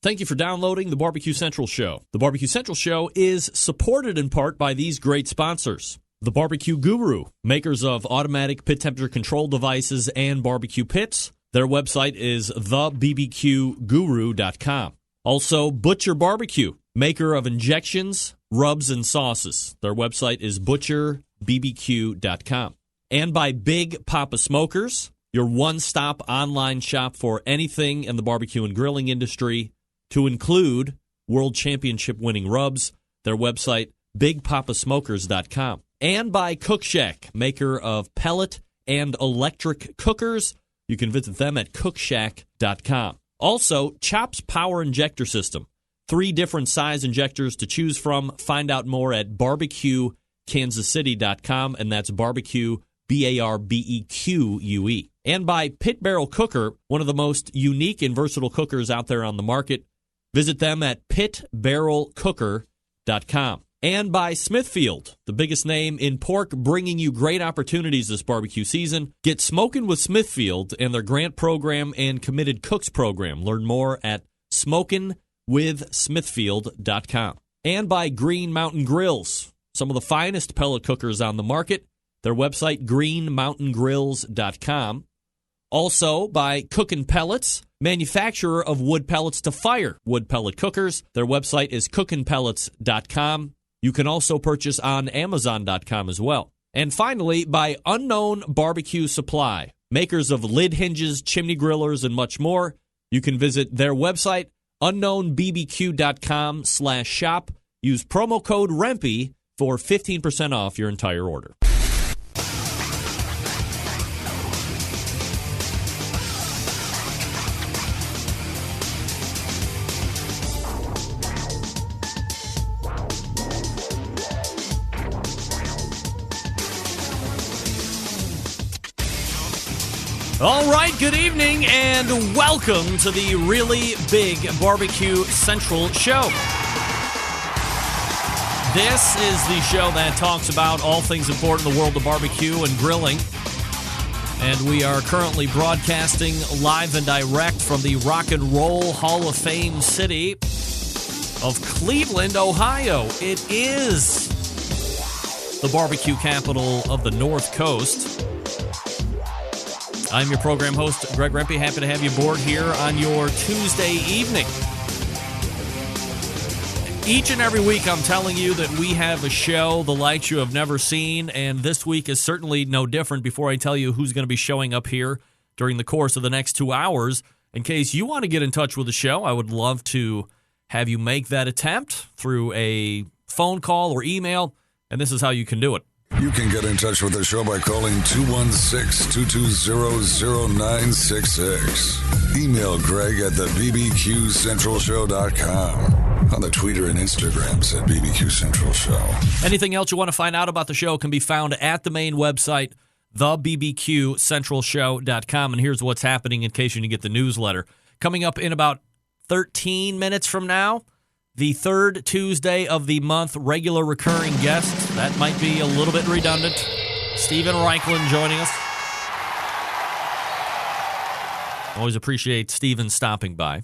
Thank you for downloading the BBQ Central Show. The BBQ Central Show is supported in part by these great sponsors. The BBQ Guru, makers of automatic pit temperature control devices and barbecue pits. Their website is thebbqguru.com. Also, Butcher Barbecue, maker of injections, rubs, and sauces. Their website is butcherbbq.com. And by Big Papa Smokers, your one-stop online shop for anything in the barbecue and grilling industry, to include World Championship winning rubs. Their website, bigpapasmokers.com. And by Cook Shack, maker of pellet and electric cookers. You can visit them at cookshack.com. Also, Chops Power Injector System. 3 different size injectors to choose from. Find out more at barbecuekansascity.com, and that's barbecue, BARBEQUE. And by Pit Barrel Cooker, one of the most unique and versatile cookers out there on the market. Visit them at pitbarrelcooker.com. And by Smithfield, the biggest name in pork, bringing you great opportunities this barbecue season. Get smoking with Smithfield and their grant program and committed cooks program. Learn more at smokinwithsmithfield.com. And by Green Mountain Grills, some of the finest pellet cookers on the market. Their website, greenmountaingrills.com. Also by Cookin' Pellets, manufacturer of wood pellets to fire wood pellet cookers. Their website is cookinpellets.com. You can also purchase on Amazon.com as well. And finally, by Unknown Barbecue Supply, makers of lid hinges, chimney grillers, and much more. You can visit their website, unknownbbq.com/shop. Use promo code REMPE for 15% off your entire order. All right, good evening, and welcome to the Really Big BBQ Central Show. This is the show that talks about all things important in the world of barbecue and grilling. And we are currently broadcasting live and direct from the Rock and Roll Hall of Fame city of Cleveland, Ohio. It is the barbecue capital of the North Coast. I'm your program host, Greg Rempe. Happy to have you aboard here on your Tuesday evening. Each and every week, I'm telling you that we have a show the likes you have never seen, and this week is certainly no different. Before I tell you who's going to be showing up here during the course of the next 2 hours, in case you want to get in touch with the show, I would love to have you make that attempt through a phone call or email, and this is how you can do it. You can get in touch with the show by calling 216-220-0966. Email Greg at the BBQCentralShow.com. On the Twitter and Instagrams at BBQ Central Show. Anything else you want to find out about the show can be found at the main website, thebbqcentralshow.com. And here's what's happening in case you didn't get the newsletter. Coming up in about 13 minutes from now, the third Tuesday of the month, regular recurring guest. That might be a little bit redundant. Stephen Raichlen joining us. Always appreciate Stephen stopping by.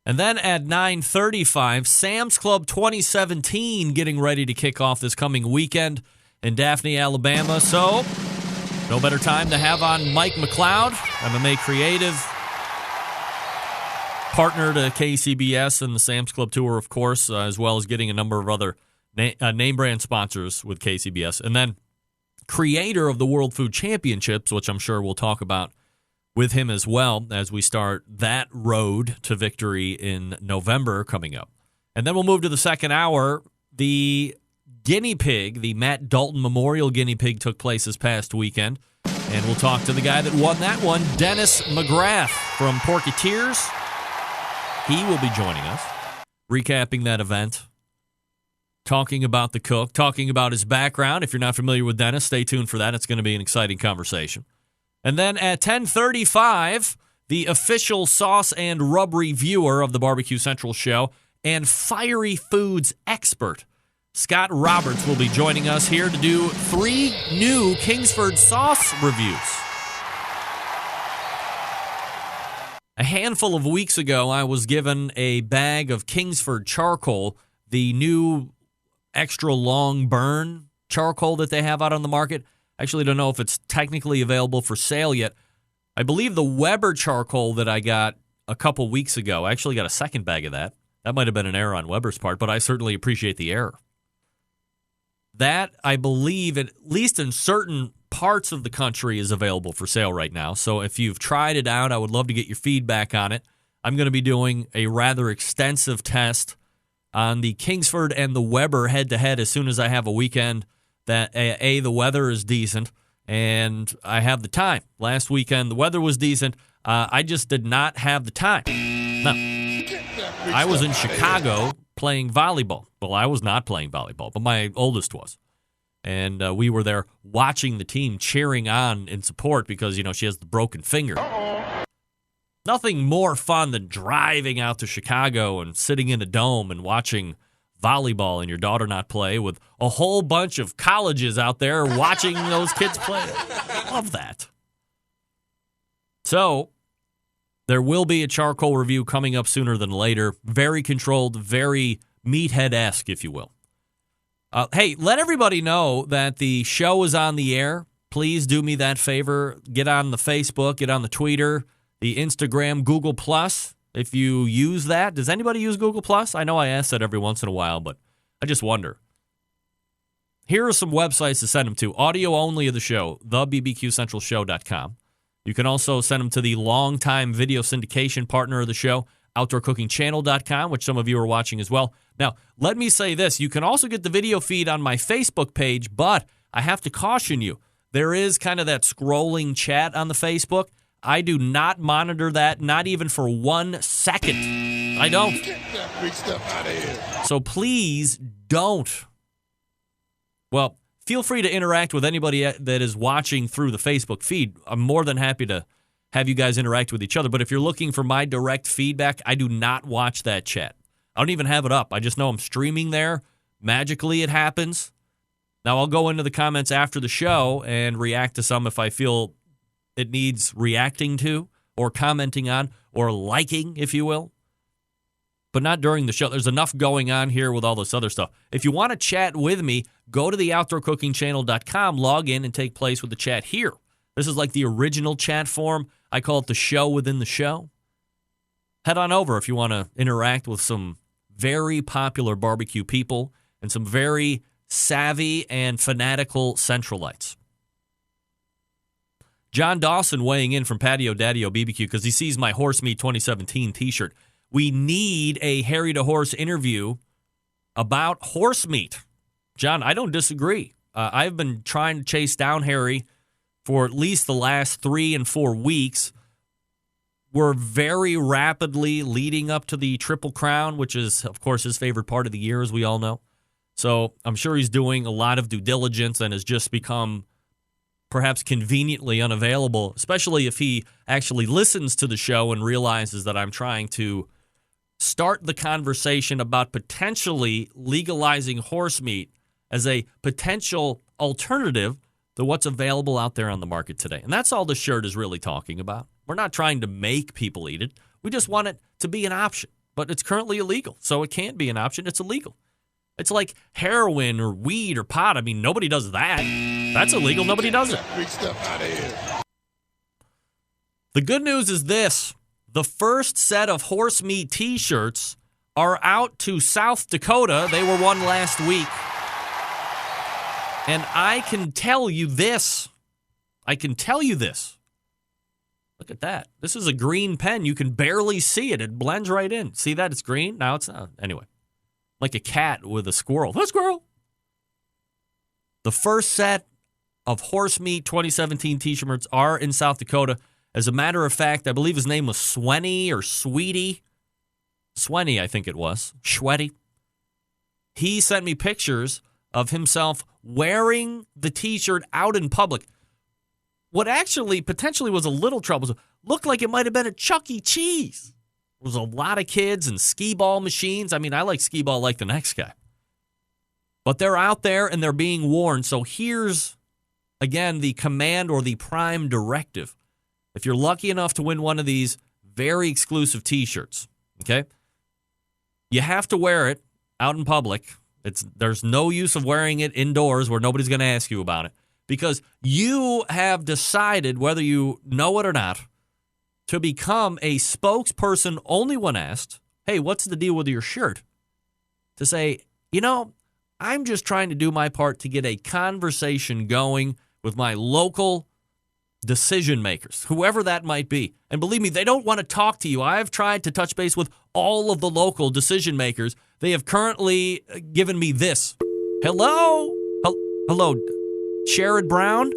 And then at 9:35, Sam's Club 2017 getting ready to kick off this coming weekend in Daphne, Alabama. So, no better time to have on Mike McCloud, MMA Creative, partner to KCBS and the Sam's Club Tour, of course, as well as getting a number of other name brand sponsors with KCBS. And then creator of the World Food Championships, which I'm sure we'll talk about with him as well as we start that road to victory in November coming up. And then we'll move to the second hour. The Guinea Pig, the Matt Dalton Memorial Guinea Pig, took place this past weekend. And we'll talk to the guy that won that one, Dennis McGrath from Porketeers. He will be joining us, recapping that event, talking about the cook, talking about his background. If you're not familiar with Dennis, stay tuned for that. It's going to be an exciting conversation. And then at 10:35, the official sauce and rub reviewer of the BBQ Central Show and fiery foods expert, Scott Roberts, will be joining us here to do 3 new Kingsford sauce reviews. A handful of weeks ago, I was given a bag of Kingsford charcoal, the new extra long burn charcoal that they have out on the market. I actually don't know if it's technically available for sale yet. I believe the Weber charcoal that I got a couple weeks ago, I actually got a second bag of that. That might have been an error on Weber's part, but I certainly appreciate the error. That, I believe, at least in certain parts of the country, is available for sale right now. So if you've tried it out, I would love to get your feedback on it. I'm going to be doing a rather extensive test on the Kingsford and the Weber head-to-head as soon as I have a weekend that, the weather is decent, and I have the time. Last weekend, the weather was decent. I just did not have the time. No. I was in Chicago playing volleyball. Well, I was not playing volleyball, but my oldest was. And we were there watching the team, cheering on in support because, she has the broken finger. Nothing more fun than driving out to Chicago and sitting in a dome and watching volleyball and your daughter not play with a whole bunch of colleges out there watching those kids play. Love that. So there will be a charcoal review coming up sooner than later. Very controlled, very meathead-esque, if you will. Hey, let everybody know that the show is on the air. Please do me that favor. Get on the Facebook, get on the Twitter, the Instagram, Google+. If you use that, does anybody use Google+? I know I ask that every once in a while, but I just wonder. Here are some websites to send them to. Audio only of the show, thebbqcentralshow.com. You can also send them to the longtime video syndication partner of the show, OutdoorCookingChannel.com, which some of you are watching as well. Now, let me say this. You can also get the video feed on my Facebook page, but I have to caution you. There is kind of that scrolling chat on the Facebook. I do not monitor that, not even for 1 second. I don't. Get that big stuff out of here. So please don't. Well, feel free to interact with anybody that is watching through the Facebook feed. I'm more than happy to have you guys interact with each other. But if you're looking for my direct feedback, I do not watch that chat. I don't even have it up. I just know I'm streaming there. Magically, it happens. Now, I'll go into the comments after the show and react to some if I feel it needs reacting to or commenting on or liking, if you will. But not during the show. There's enough going on here with all this other stuff. If you want to chat with me, go to the OutdoorCookingChannel.com, log in, and take place with the chat here. This is like the original chat form. I call it the show within the show. Head on over if you want to interact with some very popular barbecue people and some very savvy and fanatical Centralites. John Dawson weighing in from Patio Daddy-O BBQ because he sees my Horse Meat 2017 t-shirt. We need a Harry to Horse interview about horse meat. John, I don't disagree. I've been trying to chase down Harry for at least the last 3 and 4 weeks. We're very rapidly leading up to the Triple Crown, which is, of course, his favorite part of the year, as we all know. So I'm sure he's doing a lot of due diligence and has just become perhaps conveniently unavailable, especially if he actually listens to the show and realizes that I'm trying to start the conversation about potentially legalizing horse meat as a potential alternative to what's available out there on the market today. And that's all the shirt is really talking about. We're not trying to make people eat it. We just want it to be an option. But it's currently illegal, so it can't be an option. It's illegal. It's like heroin or weed or pot. I mean, nobody does that. That's illegal. Nobody does it. Big stuff out of here. The good news is this. The first set of horse meat t-shirts are out to South Dakota. They were won last week. And I can tell you this. Look at that. This is a green pen. You can barely see it. It blends right in. See that? It's green. Now it's not. Anyway. Like a cat with a squirrel. A squirrel. The first set of Horse Meat 2017 t-shirts are in South Dakota. As a matter of fact, I believe his name was Swenny or Sweetie. Swenny, I think it was. Schwetty. He sent me pictures of himself wearing the t-shirt out in public. What actually potentially was a little troublesome, looked like it might have been a Chuck E. Cheese. There was a lot of kids and skee ball machines. I mean, I like skee ball like the next guy. But they're out there and they're being worn. So here's, again, the command or the prime directive. If you're lucky enough to win one of these, very exclusive T-shirts, okay? You have to wear it out in public. There's no use of wearing it indoors where nobody's going to ask you about it because you have decided, whether you know it or not, to become a spokesperson only when asked, hey, what's the deal with your shirt? To say, I'm just trying to do my part to get a conversation going with my local decision makers, whoever that might be. And believe me, they don't want to talk to you. I've tried to touch base with all of the local decision makers. They have currently given me this. Hello? Hello? Sherrod Brown?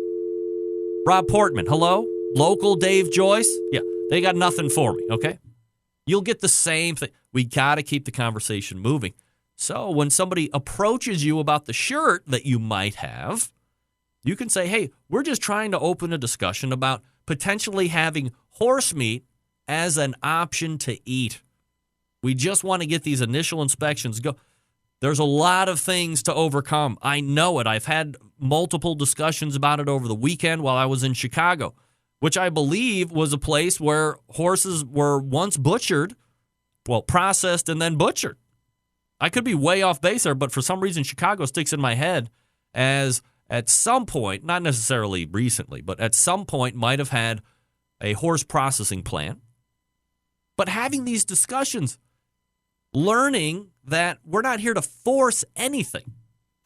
Rob Portman? Hello? Local Dave Joyce? Yeah, they got nothing for me, okay? You'll get the same thing. We got to keep the conversation moving. So when somebody approaches you about the shirt that you might have, you can say, hey, we're just trying to open a discussion about potentially having horse meat as an option to eat. We just want to get these initial inspections go. There's a lot of things to overcome. I know it. I've had multiple discussions about it over the weekend while I was in Chicago, which I believe was a place where horses were once butchered, processed and then butchered. I could be way off base there, but for some reason Chicago sticks in my head as at some point, not necessarily recently, but at some point might have had a horse processing plant. But having these discussions, learning that we're not here to force anything.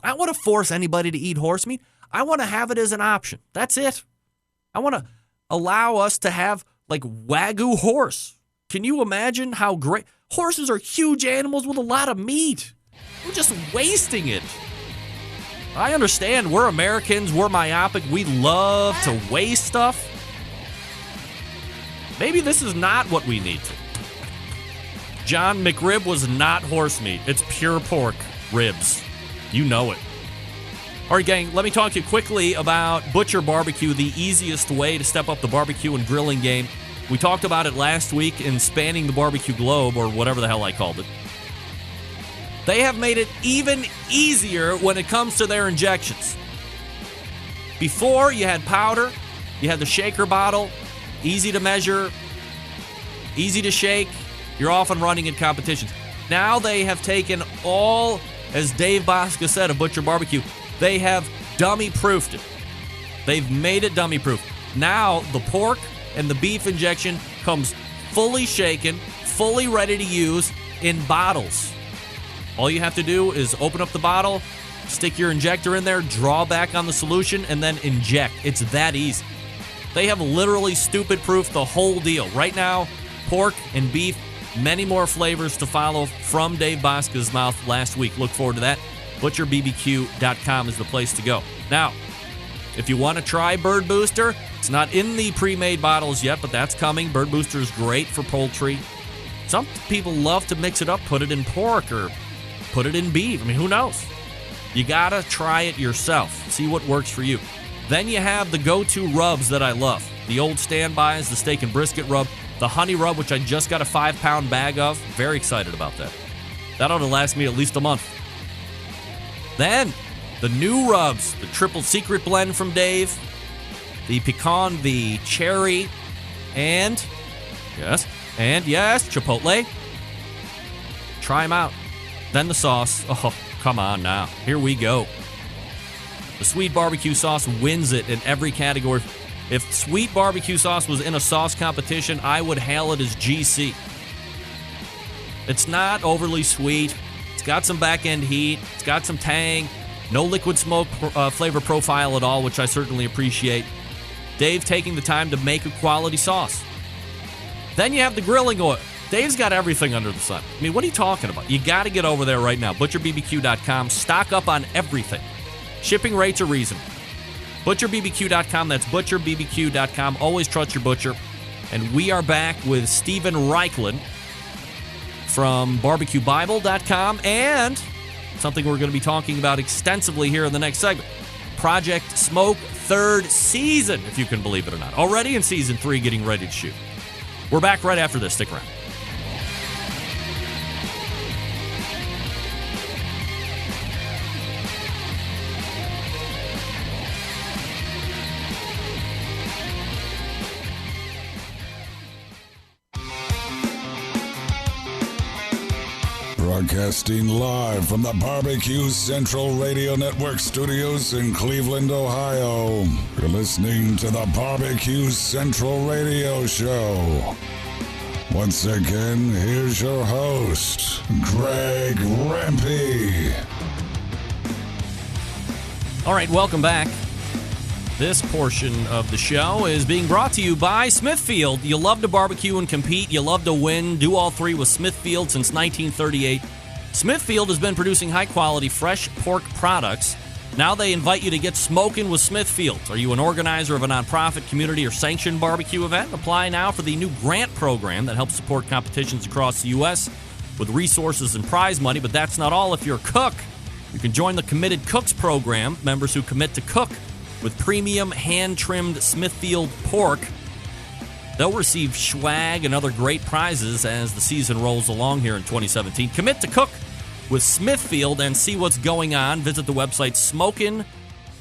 I don't want to force anybody to eat horse meat. I want to have it as an option. That's it. I want to allow us to have like Wagyu horse. Can you imagine how great? Horses are huge animals with a lot of meat. We're just wasting it. I understand we're Americans, we're myopic, we love to waste stuff. Maybe this is not what we need to. John McRib was not horse meat. It's pure pork ribs. You know it. All right, gang, let me talk to you quickly about Butcher Barbecue, the easiest way to step up the barbecue and grilling game. We talked about it last week in Spanning the Barbecue Globe, or whatever the hell I called it. They have made it even easier when it comes to their injections. Before, you had powder, you had the shaker bottle, easy to measure, easy to shake. You're off and running in competitions. Now they have taken all, as Dave Bosca said of Butcher Barbecue, they have dummy-proofed it. They've made it dummy-proof. Now the pork and the beef injection comes fully shaken, fully ready to use in bottles. All you have to do is open up the bottle, stick your injector in there, draw back on the solution, and then inject. It's that easy. They have literally stupid-proofed the whole deal. Right now, pork and beef, many more flavors to follow from Dave Bosca's mouth last week. Look forward to that. ButcherBBQ.com is the place to go. Now, if you want to try Bird Booster, it's not in the pre-made bottles yet, but that's coming. Bird Booster is great for poultry. Some people love to mix it up, put it in pork or put it in beef. I mean, who knows? You got to try it yourself. See what works for you. Then you have the go-to rubs that I love. The old standbys, the steak and brisket rub, the honey rub, which I just got a 5-pound bag of. Very excited about that. That ought to last me at least a month. Then, the new rubs, the triple secret blend from Dave, the pecan, the cherry, and yes, chipotle. Try them out. Then the sauce. Oh, come on now. Here we go. The sweet barbecue sauce wins it in every category. If sweet barbecue sauce was in a sauce competition, I would hail it as GC. It's not overly sweet. It's got some back-end heat. It's got some tang. No liquid smoke flavor profile at all, which I certainly appreciate. Dave taking the time to make a quality sauce. Then you have the grilling oil. Dave's got everything under the sun. I mean, what are you talking about? You got to get over there right now. ButcherBBQ.com. Stock up on everything. Shipping rates are reasonable. ButcherBBQ.com. That's ButcherBBQ.com. Always trust your butcher. And we are back with Stephen Raichlen from BarbecueBible.com and something we're going to be talking about extensively here in the next segment. Project Smoke 3rd season, if you can believe it or not. Already in season 3, getting ready to shoot. We're back right after this. Stick around. Broadcasting live from the BBQ Central Radio Network studios in Cleveland, Ohio. You're listening to the BBQ Central Radio Show. Once again, here's your host, Greg Rempe. All right, welcome back. This portion of the show is being brought to you by Smithfield. You love to barbecue and compete. You love to win. Do all three with Smithfield since 1938. Smithfield has been producing high-quality fresh pork products. Now they invite you to get smoking with Smithfield. Are you an organizer of a nonprofit, community, or sanctioned barbecue event? Apply now for the new grant program that helps support competitions across the U.S. with resources and prize money. But that's not all. If you're a cook, you can join the Committed Cooks program. Members who commit to cook with premium hand-trimmed Smithfield pork, they'll receive swag and other great prizes as the season rolls along here in 2017. Commit to cook with Smithfield and see what's going on. Visit the website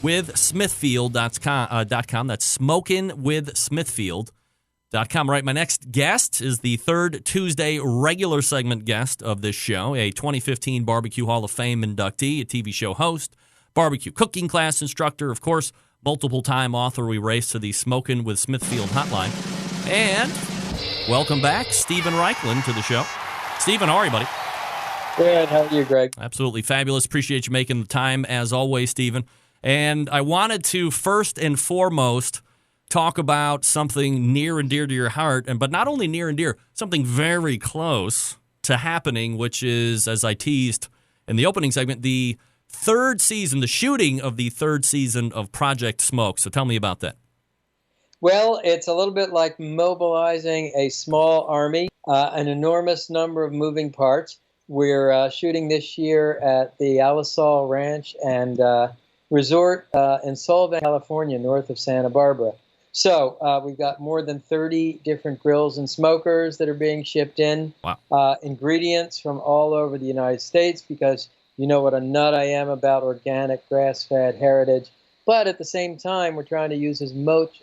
smokinwithsmithfield.com. That's smokinwithsmithfield.com. Right, my next guest is the third Tuesday regular segment guest of this show, a 2015 Barbecue Hall of Fame inductee, a TV show host, barbecue cooking class instructor, of course, multiple-time author. We race to the Smokin' with Smithfield hotline. And welcome back, Stephen Raichlen, to the show. Stephen, how are you, buddy? Good. How are you, Greg? Absolutely fabulous. Appreciate you making the time, as always, Stephen. And I wanted to, first and foremost, talk about something near and dear to your heart, but not only near and dear, something very close to happening, which is, as I teased in the opening segment, the third season, the shooting of the third season of Project Smoke. So tell me about that. Well, it's a little bit like mobilizing a small army, an enormous number of moving parts. We're shooting this year at the Alisal Ranch and Resort in Solvang, California, north of Santa Barbara. So we've got more than 30 different grills and smokers that are being shipped in. Wow. Ingredients from all over the United States, because you know what a nut I am about organic, grass-fed heritage. But at the same time, we're trying to use as much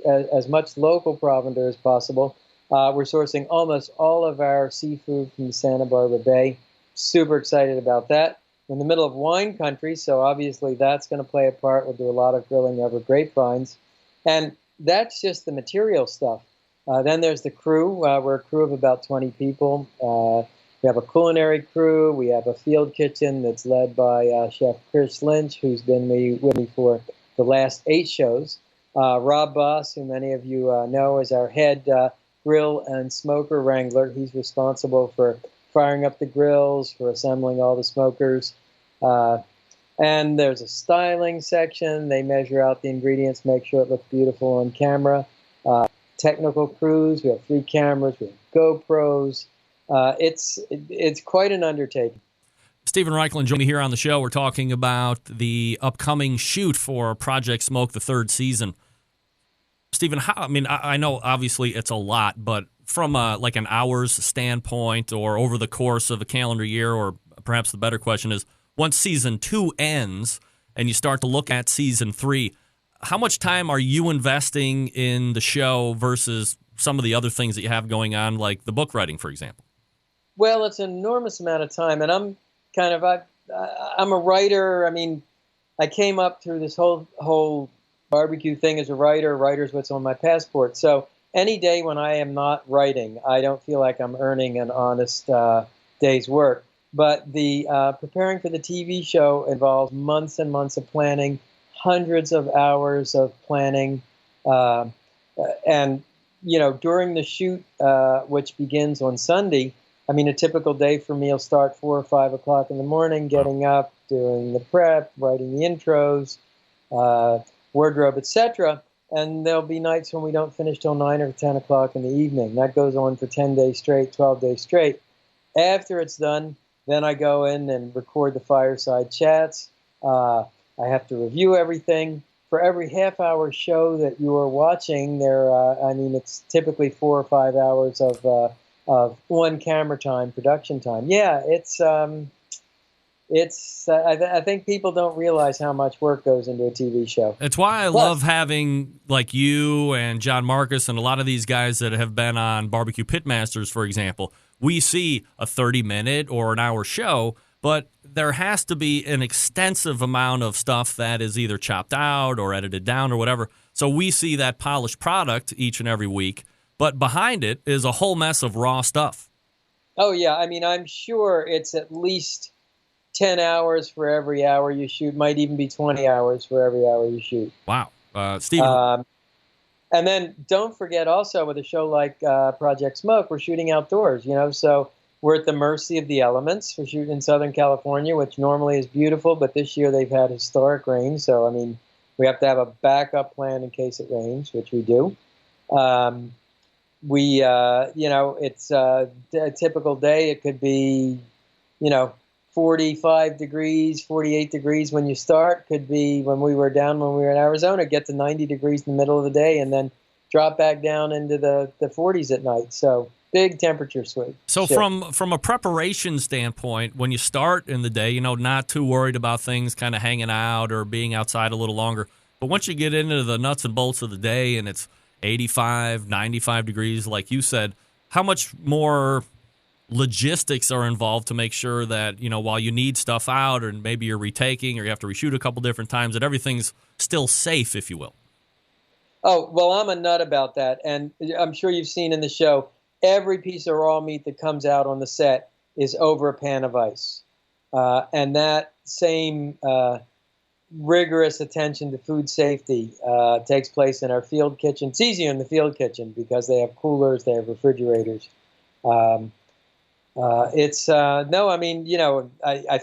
local provender as possible. We're sourcing almost all of our seafood from the Santa Barbara Bay. Super excited about that. We're in the middle of wine country, so obviously that's going to play a part. We'll do a lot of grilling over grapevines. And that's just the material stuff. Then there's the crew. We're a crew of about 20 people. We have a culinary crew. We have a field kitchen that's led by Chef Chris Lynch, who's been with me for the last 8 shows. Rob Boss, who many of you know, is our head grill and smoker wrangler. He's responsible for firing up the grills, for assembling all the smokers. And there's a styling section. They measure out the ingredients, make sure it looks beautiful on camera. Technical crews. We have 3 cameras. We have GoPros. It's quite an undertaking. Stephen Raichlen joining me here on the show. We're talking about the upcoming shoot for Project Smoke, the third season. Stephen, I know obviously it's a lot, but from like an hours standpoint or over the course of a calendar year, or perhaps the better question is, once season 2 ends and you start to look at season 3, how much time are you investing in the show versus some of the other things that you have going on, like the book writing, for example? Well, it's an enormous amount of time, and I'm a writer. I mean, I came up through this whole barbecue thing as a writer. Writer's what's on my passport. So any day when I am not writing, I don't feel like I'm earning an honest day's work. But the preparing for the TV show involves months and months of planning, hundreds of hours of planning, and during the shoot, which begins on Sunday. I mean, a typical day for me will start 4 or 5 o'clock in the morning, getting up, doing the prep, writing the intros, wardrobe, etc. And there'll be nights when we don't finish till 9 or 10 o'clock in the evening. That goes on for 10 days straight, 12 days straight. After it's done, then I go in and record the fireside chats. I have to review everything. For every half-hour show that you are watching, it's typically 4 or 5 hours of on-camera time, production time. Yeah, I think people don't realize how much work goes into a TV show. It's why I love having like you and John Marcus and a lot of these guys that have been on Barbecue Pitmasters, for example, we see a 30-minute or an hour show, but there has to be an extensive amount of stuff that is either chopped out or edited down or whatever. So we see that polished product each and every week, but behind it is a whole mess of raw stuff. Oh, yeah. I mean, I'm sure it's at least 10 hours for every hour you shoot. Might even be 20 hours for every hour you shoot. Wow. Steven. And then don't forget also with a show like Project Smoke, we're shooting outdoors, so we're at the mercy of the elements. We're shooting in Southern California, which normally is beautiful, but this year they've had historic rain. So, I mean, we have to have a backup plan in case it rains, which we do. It's a typical day. It could be, 45 degrees, 48 degrees when you start. Could be when we were in Arizona, get to 90 degrees in the middle of the day and then drop back down into the 40s at night. So big temperature swing. So from a preparation standpoint, when you start in the day, not too worried about things kind of hanging out or being outside a little longer. But once you get into the nuts and bolts of the day and it's 85, 95 degrees, like you said, how much more logistics are involved to make sure that, while you need stuff out and maybe you're retaking or you have to reshoot a couple different times, that everything's still safe, if you will? Oh, well, I'm a nut about that. And I'm sure you've seen in the show, every piece of raw meat that comes out on the set is over a pan of ice. And that same rigorous attention to food safety takes place in our field kitchen. It's easier in the field kitchen because they have coolers, they have refrigerators. I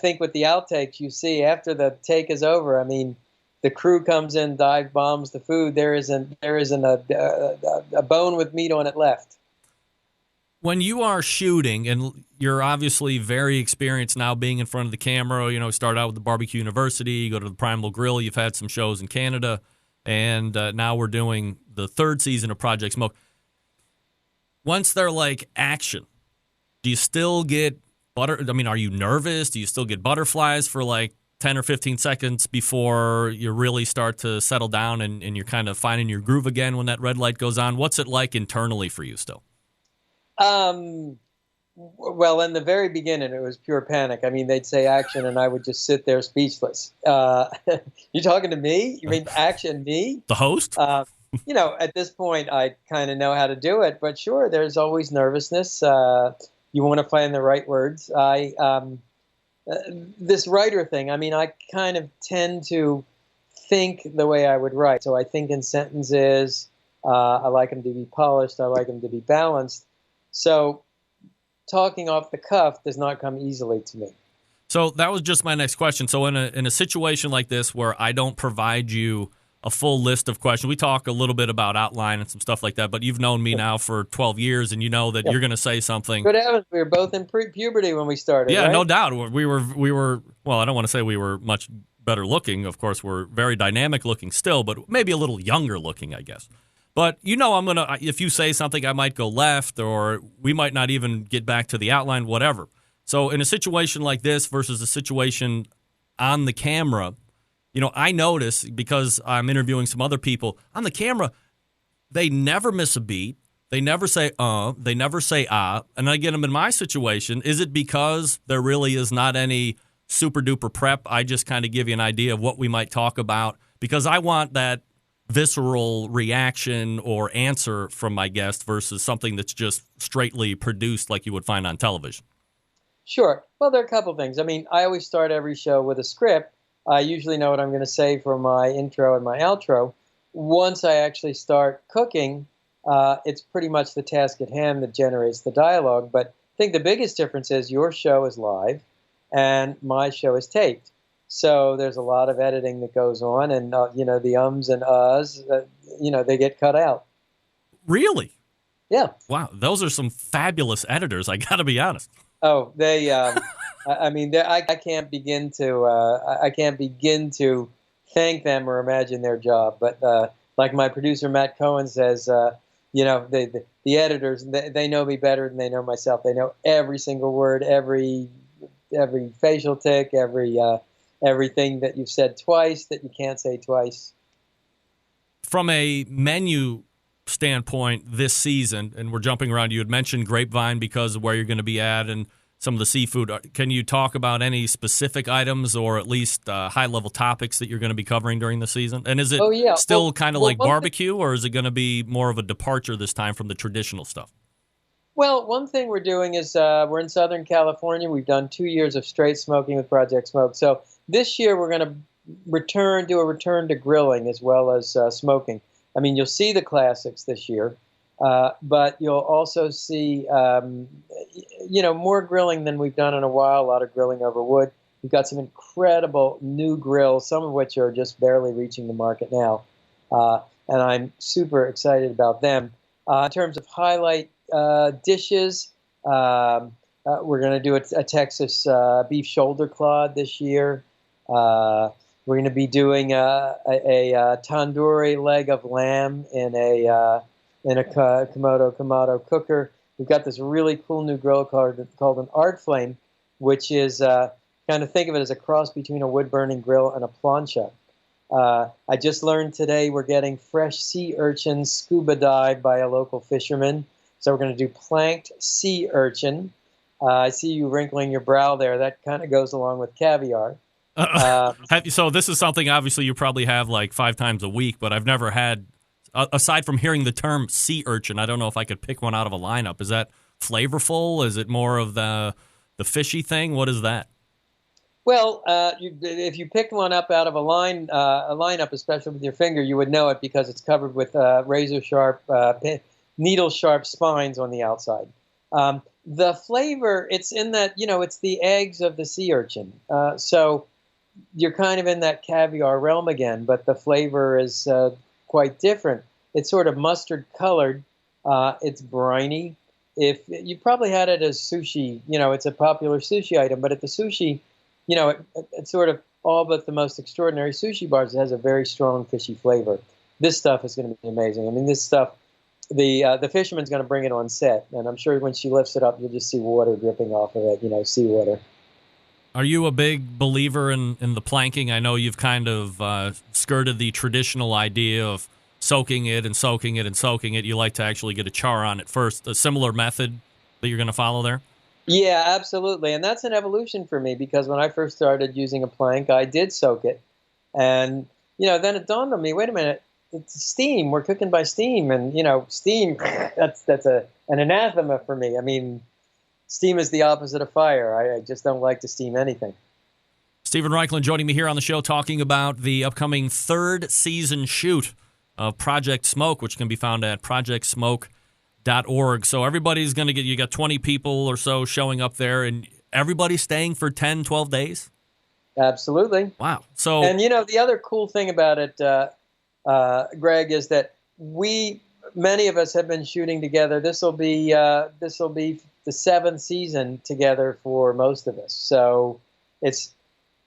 think with the outtakes you see after the take is over, I mean, the crew comes in, dive bombs the food. There isn't a bone with meat on it left. When you are shooting, and you're obviously very experienced now being in front of the camera, start out with the Barbecue University, you go to the Primal Grill, you've had some shows in Canada, and now we're doing the third season of Project Smoke. Once they're like action, do you still get are you nervous? Do you still get butterflies for like 10 or 15 seconds before you really start to settle down and you're kind of finding your groove again when that red light goes on? What's it like internally for you still? Well, in the very beginning, it was pure panic. I mean, they'd say action, and I would just sit there speechless. You talking to me? You mean action, me? The host? At this point, I kind of know how to do it. But sure, there's always nervousness. You want to find the right words. This writer thing, I mean, I kind of tend to think the way I would write. So I think in sentences. I like them to be polished. I like them to be balanced. So talking off the cuff does not come easily to me. So that was just my next question. So in a situation like this where I don't provide you a full list of questions, we talk a little bit about outline and some stuff like that, but you've known me now for 12 years, and you know that you're going to say something. Good heavens, we were both in puberty when we started, Yeah, right? no doubt. We were, well, I don't want to say we were much better looking. Of course, we're very dynamic looking still, but maybe a little younger looking, I guess. But if you say something, I might go left, or we might not even get back to the outline, whatever. So in a situation like this versus a situation on the camera, I notice, because I'm interviewing some other people, on the camera, they never miss a beat. They never say, they never say, and I get them in my situation. Is it because there really is not any super duper prep? I just kind of give you an idea of what we might talk about, because I want that visceral reaction or answer from my guest versus something that's just straightly produced like you would find on television. Sure. Well, there are a couple things. I mean, I always start every show with a script. I usually know what I'm going to say for my intro and my outro. Once I actually start cooking, it's pretty much the task at hand that generates the dialogue. But I think the biggest difference is your show is live and my show is taped. So there's a lot of editing that goes on, and the ums and uhs, they get cut out. Really? Yeah. Wow, those are some fabulous editors. I got to be honest. Oh, they. I can't begin to thank them or imagine their job. But like my producer Matt Cohen says, the editors, they know me better than they know myself. They know every single word, every facial tic, everything that you've said twice that you can't say twice. From a menu standpoint this season, and we're jumping around, you had mentioned Grapevine because of where you're going to be at and some of the seafood. Can you talk about any specific items or at least high-level topics that you're going to be covering during the season? And is it still kind of like barbecue, or is it going to be more of a departure this time from the traditional stuff? Well, one thing we're doing is we're in Southern California. We've done 2 years of straight smoking with Project Smoke. So this year we're going to do a return to grilling as well as smoking. I mean, you'll see the classics this year, but you'll also see, more grilling than we've done in a while, a lot of grilling over wood. We've got some incredible new grills, some of which are just barely reaching the market now, and I'm super excited about them. In terms of highlight dishes, we're going to do a Texas beef shoulder clod this year. We're going to be doing a tandoori leg of lamb in a Kamado cooker. We've got this really cool new grill called an Art Flame, which is kind of think of it as a cross between a wood-burning grill and a plancha. I just learned today we're getting fresh sea urchins scuba dived by a local fisherman. So we're going to do planked sea urchin. I see you wrinkling your brow there. That kind of goes along with caviar. So this is something obviously you probably have like 5 times a week, but I've never had, aside from hearing the term sea urchin, I don't know if I could pick one out of a lineup. Is that flavorful? Is it more of the fishy thing? What is that? Well, if you picked one up out of a lineup, especially with your finger, you would know it because it's covered with razor sharp, needle sharp spines on the outside. The flavor, it's in that, it's the eggs of the sea urchin. So you're kind of in that caviar realm again, but the flavor is quite different. It's sort of mustard colored. It's briny. If you probably had it as sushi, it's a popular sushi item, but at the sushi, it's sort of all but the most extraordinary sushi bars. It has a very strong fishy flavor. This stuff is going to be amazing. I mean, this stuff, the fisherman's going to bring it on set, and I'm sure when she lifts it up, you'll just see water dripping off of it, seawater. Are you a big believer in the planking? I know you've kind of skirted the traditional idea of soaking it and soaking it and soaking it. You like to actually get a char on it first. A similar method that you're going to follow there? Yeah, absolutely. And that's an evolution for me because when I first started using a plank, I did soak it. And, then it dawned on me, wait a minute, it's steam. We're cooking by steam. And, steam, that's an anathema for me. I mean, steam is the opposite of fire. I just don't like to steam anything. Stephen Raichlen joining me here on the show talking about the upcoming 3rd season shoot of Project Smoke, which can be found at projectsmoke.org. So everybody's going to you got 20 people or so showing up there, and everybody's staying for 10, 12 days? Absolutely. Wow. So, and, the other cool thing about it, Greg, is that many of us have been shooting together. This will be the 7th season together for most of us. So it's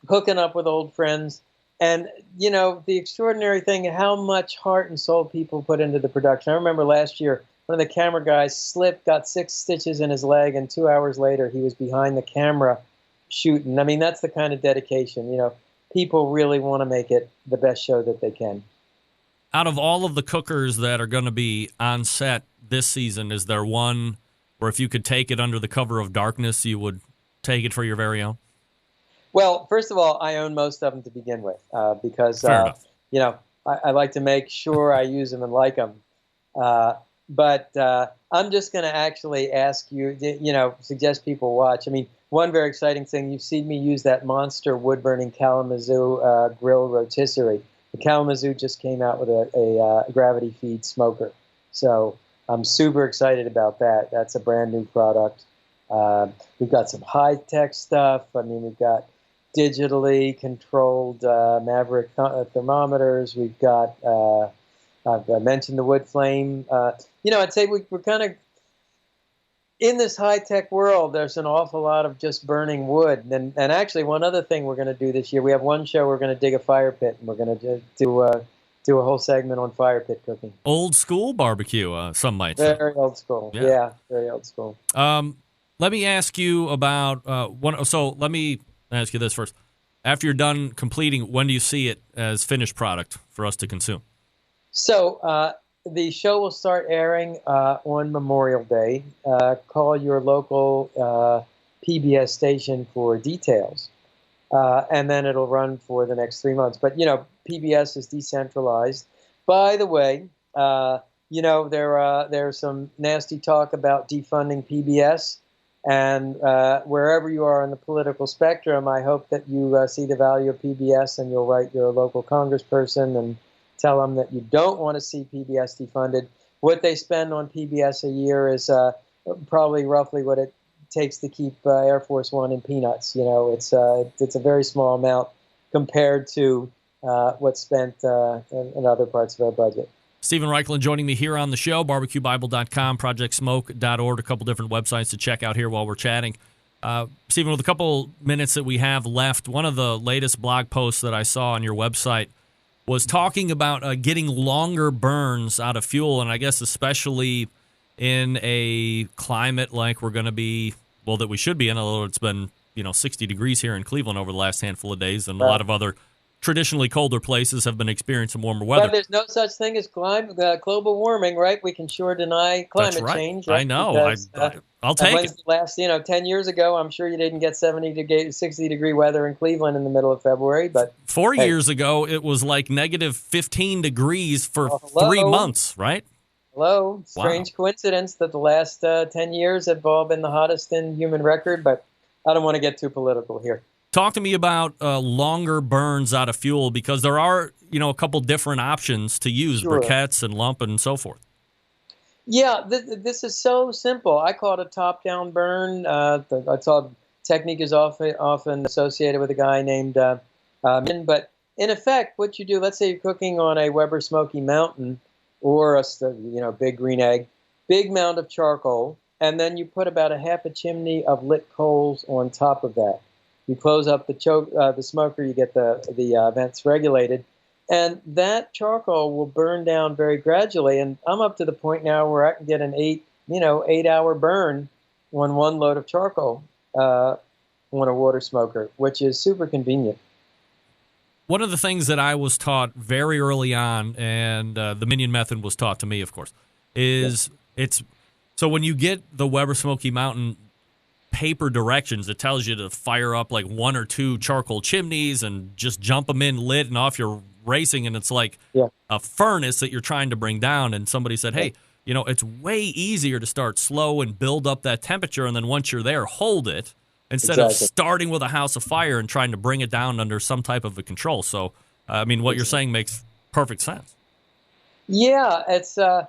hooking up with old friends. And, the extraordinary thing, how much heart and soul people put into the production. I remember last year, one of the camera guys slipped, got 6 stitches in his leg, and 2 hours later he was behind the camera shooting. I mean, that's the kind of dedication. People really want to make it the best show that they can. Out of all of the cookers that are going to be on set this season, is there one where if you could take it under the cover of darkness, you would take it for your very own? Well, first of all, I own most of them to begin with because, I like to make sure I use them and like them. But I'm just going to actually ask you, suggest people watch. I mean, one very exciting thing, you've seen me use that monster wood-burning Kalamazoo grill rotisserie. The Kalamazoo just came out with a gravity feed smoker. So I'm super excited about that. That's a brand new product. We've got some high-tech stuff. I mean, we've got digitally controlled Maverick thermometers. We've got, I've mentioned the wood flame. I'd say we're kind of, in this high-tech world, there's an awful lot of just burning wood. And actually, one other thing we're going to do this year, we have one show we're going to dig a fire pit, and we're going to do a whole segment on fire pit cooking. Old school barbecue, some might say. Very old school. Yeah, very old school. Let me ask you about one. So let me ask you this first. After you're done completing, when do you see it as finished product for us to consume? So the show will start airing on Memorial Day. Call your local PBS station for details. And then it'll run for the next 3 months. But, PBS is decentralized. By the way, there's some nasty talk about defunding PBS. And wherever you are on the political spectrum, I hope that you see the value of PBS and you'll write your local congressperson and tell them that you don't want to see PBS defunded. What they spend on PBS a year is probably roughly what it takes to keep Air Force One in peanuts. It's a very small amount compared to what's spent in other parts of our budget. Stephen Raichlen joining me here on the show, barbecuebible.com, projectsmoke.org, a couple different websites to check out here while we're chatting. Stephen, with a couple minutes that we have left, one of the latest blog posts that I saw on your website was talking about getting longer burns out of fuel, and I guess especially in a climate like we're going to be, well, that we should be in, although it's been 60 degrees here in Cleveland over the last handful of days, and a lot of other traditionally colder places have been experiencing warmer weather. But there's no such thing as global warming, right? We can sure deny climate change. Right? I know. Because, I'll take it. Last, 10 years ago, I'm sure you didn't get 60 degree weather in Cleveland in the middle of February. But 4 years ago, it was like negative 15 degrees for 3 months, right? Hello. Strange coincidence that the last 10 years have all been the hottest in human record, but I don't want to get too political here. Talk to me about longer burns out of fuel, because there are, a couple different options to use, briquettes and lump and so forth. Yeah, this is so simple. I call it a top-down burn. I saw technique is often associated with a guy named Min, but in effect, what you do, let's say you're cooking on a Weber Smoky Mountain or a big green egg, big mound of charcoal, and then you put about a half a chimney of lit coals on top of that. You close up the smoker, you get the vents regulated, and that charcoal will burn down very gradually. And I'm up to the point now where I can get an 8-hour burn on one load of charcoal on a water smoker, which is super convenient. One of the things that I was taught very early on, and the Minion method was taught to me, of course, is so when you get the Weber Smoky Mountain paper directions, it tells you to fire up like 1 or 2 charcoal chimneys and just jump them in lit and off you're racing, and it's like a furnace that you're trying to bring down. And somebody said, hey, it's way easier to start slow and build up that temperature, and then once you're there, hold it, instead of starting with a house of fire and trying to bring it down under some type of a control. So, what you're saying makes perfect sense. Yeah, it's, and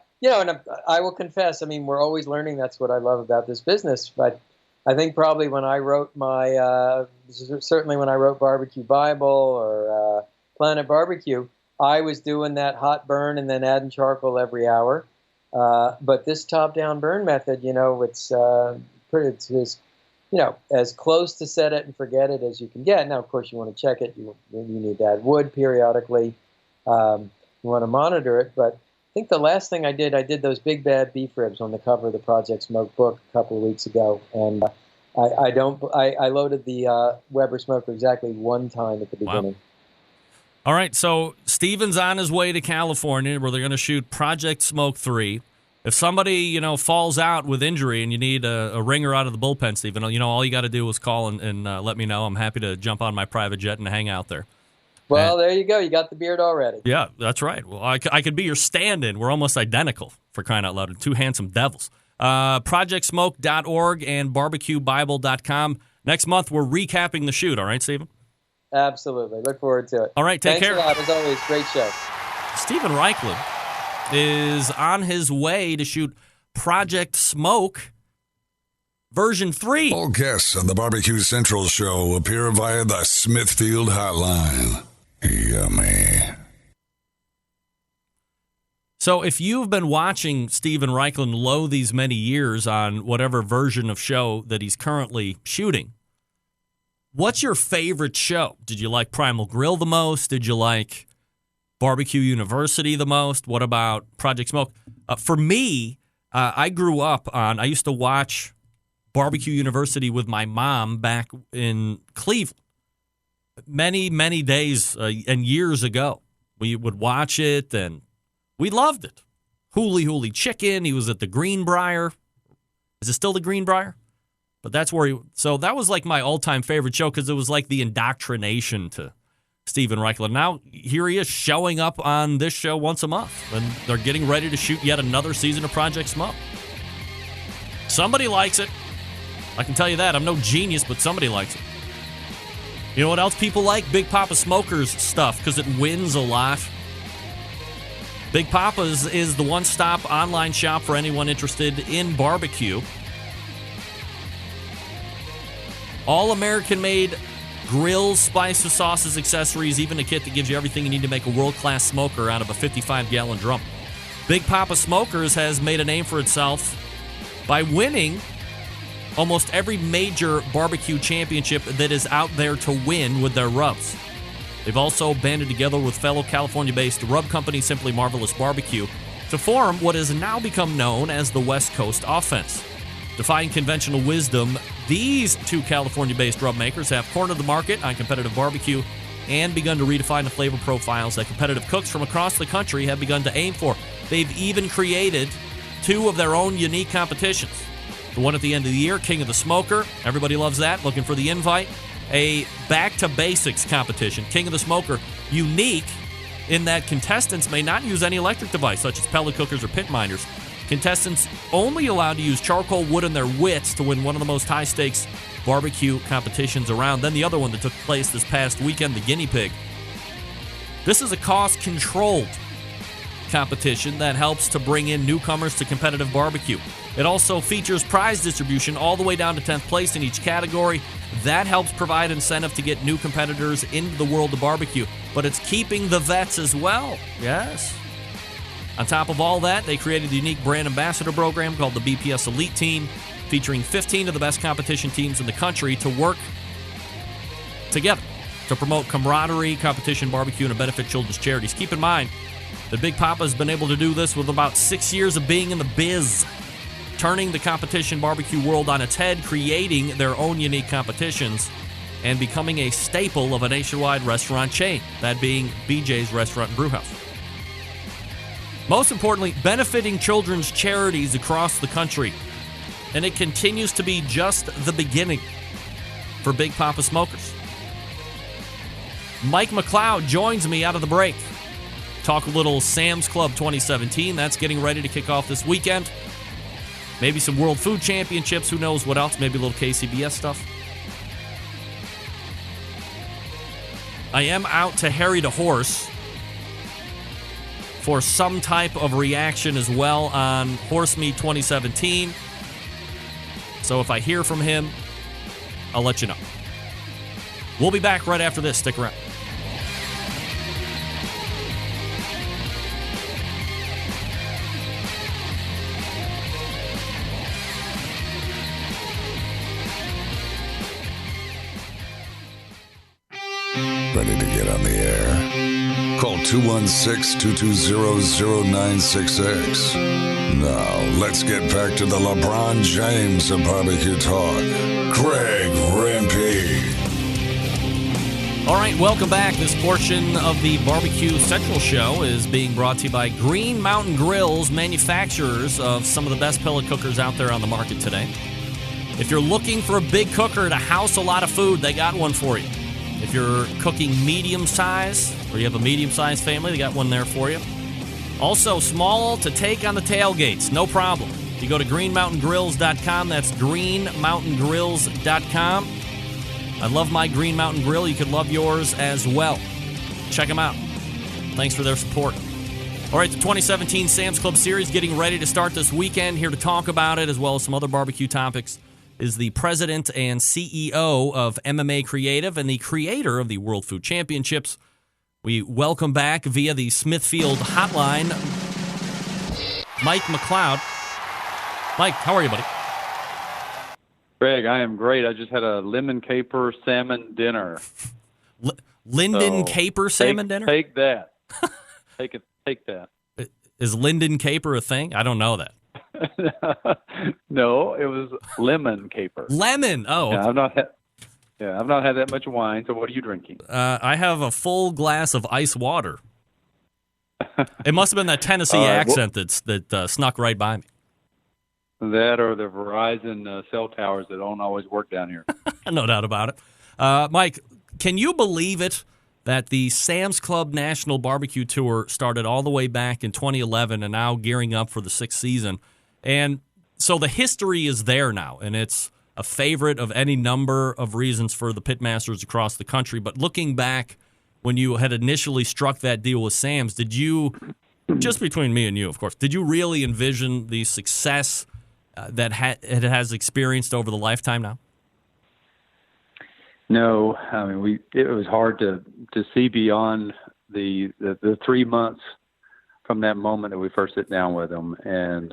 I will confess, we're always learning. That's what I love about this business. But I think probably when I wrote certainly when I wrote Barbecue Bible or Planet Barbecue, I was doing that hot burn and then adding charcoal every hour. But this top-down burn method, it's as close to set it and forget it as you can get. Now, of course, you want to check it. You need to add wood periodically. You want to monitor it. But I think the last thing I did those big bad beef ribs on the cover of the Project Smoke book a couple of weeks ago, and I loaded the Weber smoker exactly one time at the beginning. Wow. All right, so Stephen's on his way to California where they're going to shoot Project Smoke 3. If somebody falls out with injury and you need a ringer out of the bullpen, Stephen, all you got to do is call and let me know. I'm happy to jump on my private jet and hang out there. Well, there you go. You got the beard already. Yeah, that's right. Well, I could be your stand-in. We're almost identical, for crying out loud. 2 handsome devils. ProjectSmoke.org and BBQBible.com. Next month, we're recapping the shoot. All right, Stephen? Absolutely. Look forward to it. All right, take care. Thanks a lot. As always, great show. Stephen Raichlen is on his way to shoot Project Smoke Version 3. All guests on the BBQ Central Show appear via the Smithfield Hotline. Yummy. So if you've been watching Stephen Raichlen low these many years on whatever version of show that he's currently shooting, what's your favorite show? Did you like Primal Grill the most? Did you like Barbecue University the most? What about Project Smoke? For me, I grew up I used to watch Barbecue University with my mom back in Cleveland. Many, many days and years ago. We would watch it, and we loved it. Hooly Hooly Chicken. He was at the Greenbrier. Is it still the Greenbrier? But that's where so that was like my all-time favorite show because it was like the indoctrination to Steven Raichlen. Now, here he is showing up on this show once a month, and they're getting ready to shoot yet another season of Project Smoke. Somebody likes it. I can tell you that. I'm no genius, but somebody likes it. You know what else people like? Big Papa Smokers stuff, because it wins a lot. Big Papa's is the one-stop online shop for anyone interested in barbecue. All American-made grills, spices, sauces, accessories, even a kit that gives you everything you need to make a world-class smoker out of a 55-gallon drum. Big Papa Smokers has made a name for itself by winning almost every major barbecue championship that is out there to win with their rubs. They've also banded together with fellow California-based rub company Simply Marvelous Barbecue to form what has now become known as the West Coast Offense. Defying conventional wisdom, these two California-based rub makers have cornered the market on competitive barbecue and begun to redefine the flavor profiles that competitive cooks from across the country have begun to aim for. They've even created two of their own unique competitions. The one at the end of the year, King of the Smoker. Everybody loves that. Looking for the invite. A back-to-basics competition. King of the Smoker, unique in that contestants may not use any electric device, such as pellet cookers or pit miners. Contestants only allowed to use charcoal, wood, and their wits to win one of the most high-stakes barbecue competitions around. Then the other one that took place this past weekend, the Guinea Pig. This is a cost-controlled competition that helps to bring in newcomers to competitive barbecue. It also features prize distribution all the way down to 10th place in each category. That helps provide incentive to get new competitors into the world of barbecue. But it's keeping the vets as well. Yes. On top of all that, they created the unique brand ambassador program called the BPS Elite Team, featuring 15 of the best competition teams in the country to work together to promote camaraderie, competition, barbecue, and to benefit children's charities. Keep in mind that Big Papa has been able to do this with about 6 years of being in the biz, turning the competition barbecue world on its head, creating their own unique competitions, and becoming a staple of a nationwide restaurant chain, that being BJ's Restaurant and Brewhouse. Most importantly, benefiting children's charities across the country. And it continues to be just the beginning for Big Papa Smokers. Mike McCloud joins me out of the break. Talk a little Sam's Club 2017. That's getting ready to kick off this weekend. Maybe some World Food Championships. Who knows what else? Maybe a little KCBS stuff. I am out to Harry the Horse for some type of reaction as well on Horse Meat 2017. So if I hear from him, I'll let you know. We'll be back right after this. Stick around. Ready to get on the air? Call 216-220-0966. Now, let's get back to the LeBron James of barbecue talk. Greg Rempe. All right, welcome back. This portion of the BBQ Central Show is being brought to you by Green Mountain Grills, manufacturers of some of the best pellet cookers out there on the market today. If you're looking for a big cooker to house a lot of food, they got one for you. If you're cooking medium size, or you have a medium-sized family, they got one there for you. Also, small to take on the tailgates, no problem. If you go to greenmountaingrills.com, that's greenmountaingrills.com. I love my Green Mountain Grill. You could love yours as well. Check them out. Thanks for their support. All right, the 2017 Sam's Club Series getting ready to start this weekend. Here to talk about it, as well as some other barbecue topics, is the president and CEO of MMA Creative and the creator of the World Food Championships. We welcome back via the Smithfield hotline, Mike McCloud. Mike, how are you, buddy? Greg, I am great. I just had a lemon caper salmon dinner. Linden caper salmon dinner? Take that. Take that. Is Linden caper a thing? I don't know that. No, it was lemon caper. Lemon. Oh, okay. I've not had that much wine. So what are you drinking? I have a full glass of ice water. It must have been that Tennessee accent that snuck right by me. That or the Verizon cell towers that don't always work down here. No doubt about it. Mike, can you believe it that the Sam's Club National Barbecue Tour started all the way back in 2011 and now gearing up for the 6th season? And so the history is there now, and it's a favorite of any number of reasons for the pitmasters across the country. But looking back, when you had initially struck that deal with Sam's, did you, just between me and you, of course, did you really envision the success that it has experienced over the lifetime now? No, I mean, it was hard to see beyond the 3 months from that moment that we first sit down with them. And,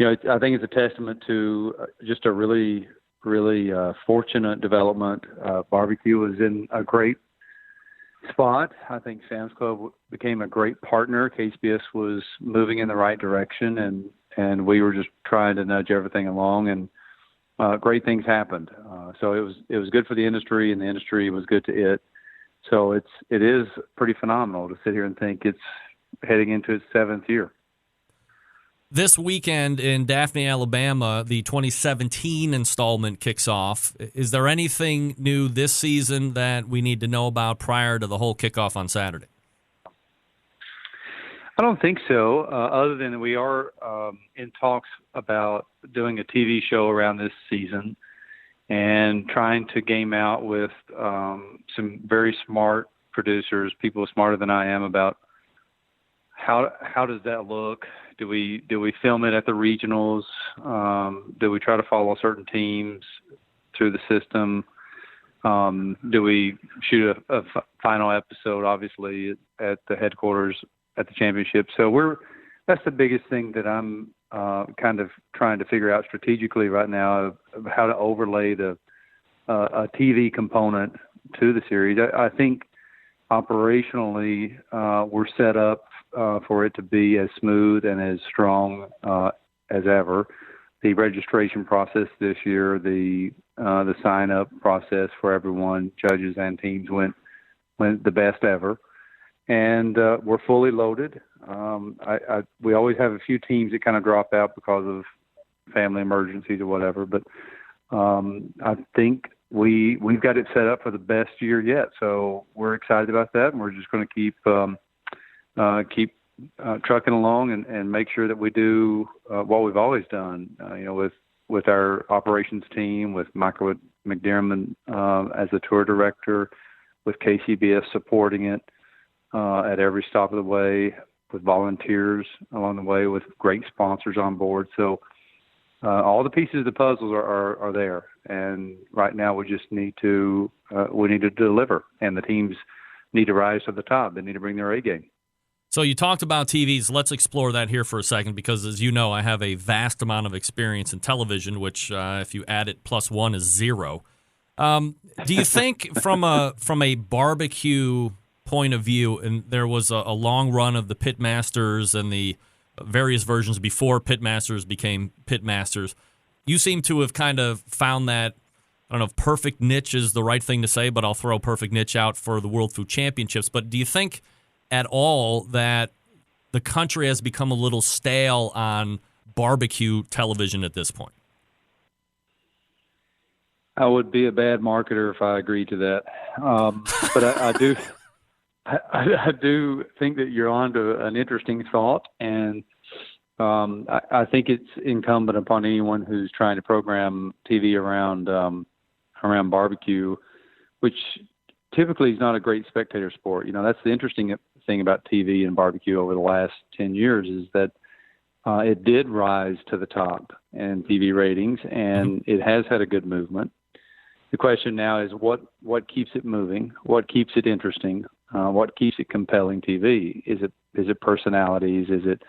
I think it's a testament to just a really, really fortunate development. Barbecue was in a great spot. I think Sam's Club became a great partner. KCBS was moving in the right direction, and we were just trying to nudge everything along, and great things happened. So it was good for the industry, and the industry was good to it. So it is pretty phenomenal to sit here and think it's heading into its 7th year. This weekend in Daphne, Alabama, the 2017 installment kicks off. Is there anything new this season that we need to know about prior to the whole kickoff on Saturday? I don't think so, other than we are in talks about doing a TV show around this season and trying to game out with some very smart producers, people smarter than I am, about how does that look? Do we film it at the regionals? Do we try to follow certain teams through the system? Do we shoot a final episode, obviously, at the headquarters at the championship? So that's the biggest thing that I'm kind of trying to figure out strategically right now, of how to overlay a TV component to the series. I think operationally we're set up for it to be as smooth and as strong as ever. The registration process this year, the sign-up process for everyone, judges and teams, went the best ever. And we're fully loaded. We always have a few teams that kind of drop out because of family emergencies or whatever, but I think we've got it set up for the best year yet. So we're excited about that, and we're just going to keep trucking along and make sure that we do what we've always done. With our operations team, with Michael McDermott as the tour director, with KCBS supporting it at every stop of the way, with volunteers along the way, with great sponsors on board. So all the pieces of the puzzles are there, and right now we just need to deliver, and the teams need to rise to the top. They need to bring their A game. So you talked about TVs. Let's explore that here for a second, because as you know, I have a vast amount of experience in television, which if you add it +1 is 0. Do you think from a barbecue point of view, and there was a long run of the Pitmasters and the various versions before Pitmasters became Pitmasters, you seem to have kind of found that, I don't know if perfect niche is the right thing to say, but I'll throw perfect niche out for the World Food Championships. But do you think at all that the country has become a little stale on barbecue television at this point? I would be a bad marketer if I agreed to that. But I do think that you're on to an interesting thought, and I think it's incumbent upon anyone who's trying to program TV around barbecue, which typically is not a great spectator sport. That's the interesting thing about TV and barbecue over the last 10 years is that it did rise to the top in TV ratings, and it has had a good movement. The question now is what keeps it moving? What keeps it interesting? What keeps it compelling TV? Is it personalities? Is it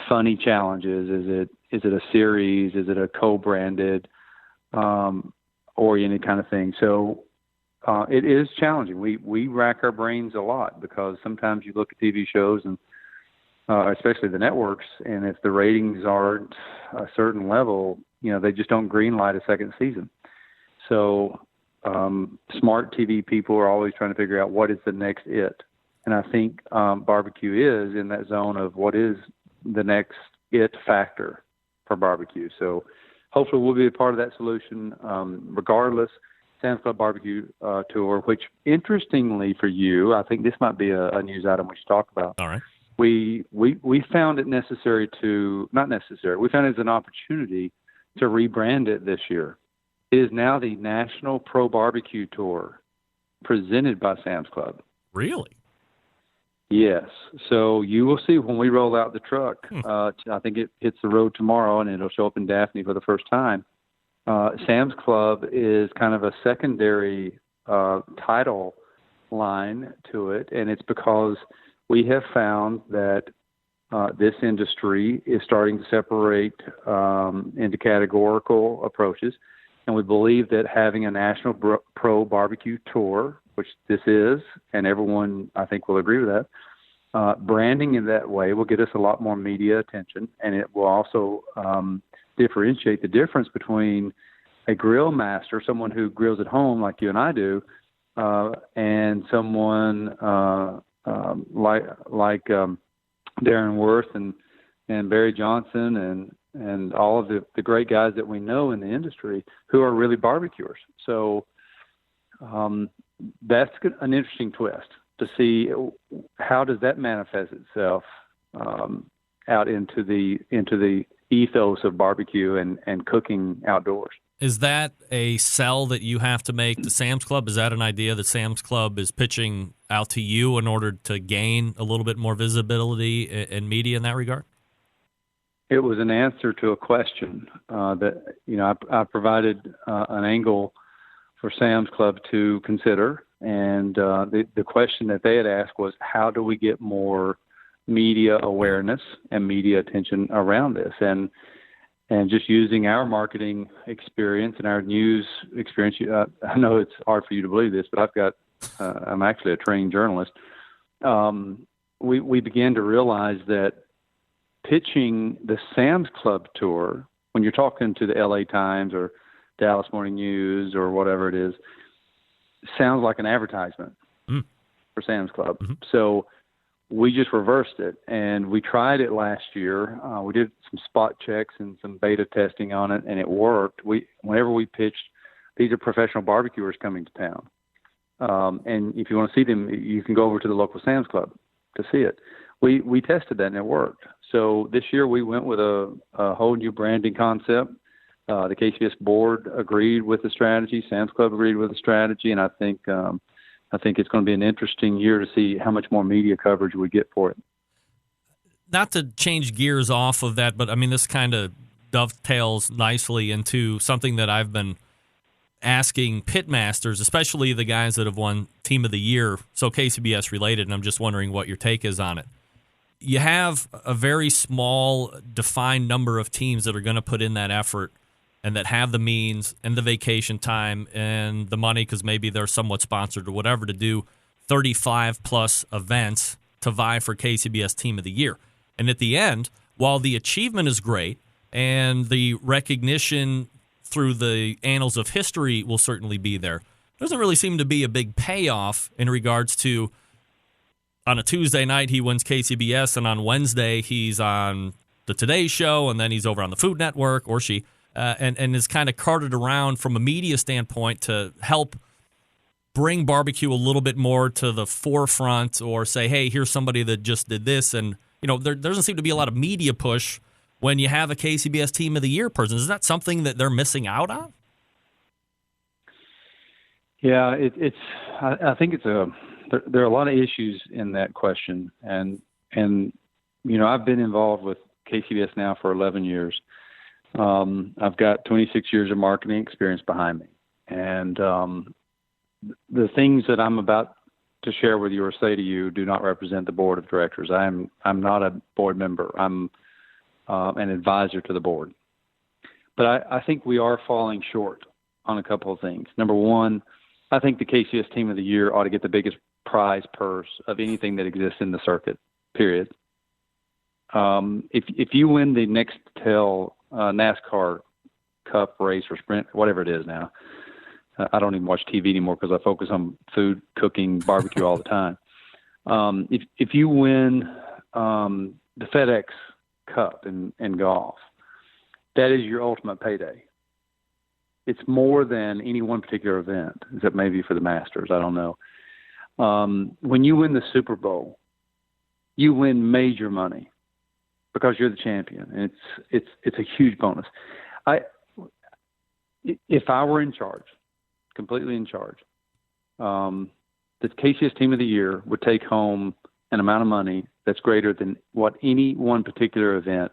funny challenges? Is it a series? Is it a co-branded oriented kind of thing? So it is challenging. We rack our brains a lot, because sometimes you look at TV shows, and especially the networks, and if the ratings aren't a certain level, they just don't greenlight a second season. So smart TV people are always trying to figure out what is the next it. And I think barbecue is in that zone of what is the next it factor for barbecue. So hopefully we'll be a part of that solution. Regardless, Sam's Club Barbecue Tour, which interestingly for you, I think this might be a news item we should talk about. All right. We found it necessary not necessary. We found it as an opportunity to rebrand it this year. It is now the National Pro Barbecue Tour presented by Sam's Club. Really? Yes. So you will see when we roll out the truck. I think it hits the road tomorrow, and it'll show up in Daphne for the first time. Sam's Club is kind of a secondary title line to it, and it's because we have found that this industry is starting to separate into categorical approaches, and we believe that having a National Pro Barbecue Tour, which this is, and everyone I think will agree with that, branding in that way will get us a lot more media attention, and it will also differentiate the difference between a grill master, someone who grills at home like you and I do, and someone like Darren Worth and Barry Johnson and all of the great guys that we know in the industry who are really barbecuers. So that's an interesting twist to see how does that manifest itself out into the ethos of barbecue and cooking outdoors. Is that a sell that you have to make to Sam's Club? Is that an idea that Sam's Club is pitching out to you in order to gain a little bit more visibility and media in that regard? It was an answer to a question that I provided an angle for Sam's Club to consider, and the question that they had asked was, how do we get more media awareness and media attention around this? And just using our marketing experience and our news experience, I know it's hard for you to believe this, but I'm actually a trained journalist. We began to realize that pitching the Sam's Club Tour, when you're talking to the LA Times or Dallas Morning News or whatever it is, sounds like an advertisement for Sam's Club. Mm-hmm. So we just reversed it, and we tried it last year. We did some spot checks and some beta testing on it, and it worked. Whenever we pitched, these are professional barbecuers coming to town. And if you want to see them, you can go over to the local Sam's Club to see it. We tested that, and it worked. So this year we went with a whole new branding concept. The KCBS board agreed with the strategy. Sam's Club agreed with the strategy, and I think it's going to be an interesting year to see how much more media coverage we get for it. Not to change gears off of that, but I mean, this kind of dovetails nicely into something that I've been asking pitmasters, especially the guys that have won Team of the Year, so KCBS related, and I'm just wondering what your take is on it. You have a very small, defined number of teams that are going to put in that effort and that have the means and the vacation time and the money, because maybe they're somewhat sponsored or whatever, to do 35-plus events to vie for KCBS Team of the Year. And at the end, while the achievement is great and the recognition through the annals of history will certainly be there, doesn't really seem to be a big payoff in regards to, on a Tuesday night, he wins KCBS, and on Wednesday, he's on the Today Show, and then he's over on the Food Network, or she, and is kind of carted around from a media standpoint to help bring barbecue a little bit more to the forefront, or say, hey, here's somebody that just did this. And, you know, there doesn't seem to be a lot of media push when you have a KCBS Team of the Year person. Is that something that they're missing out on? Yeah, I think there are a lot of issues in that question. And you know, I've been involved with KCBS now for 11 years. I've got 26 years of marketing experience behind me. And the things that I'm about to share with you or say to you do not represent the board of directors. I'm not a board member. I'm an advisor to the board. But I think we are falling short on a couple of things. Number one, I think the KCBS Team of the Year ought to get the biggest prize purse of anything that exists in the circuit, period. If you win the Nextel NASCAR Cup race or sprint, whatever it is now, I don't even watch TV anymore because I focus on food, cooking, barbecue all the time. If you win the FedEx Cup in golf, that is your ultimate payday. It's more than any one particular event, except maybe for the Masters. I don't know. When you win the Super Bowl, you win major money because you're the champion, and it's a huge bonus. If I were in charge, completely in charge, the KCS Team of the Year would take home an amount of money that's greater than what any one particular event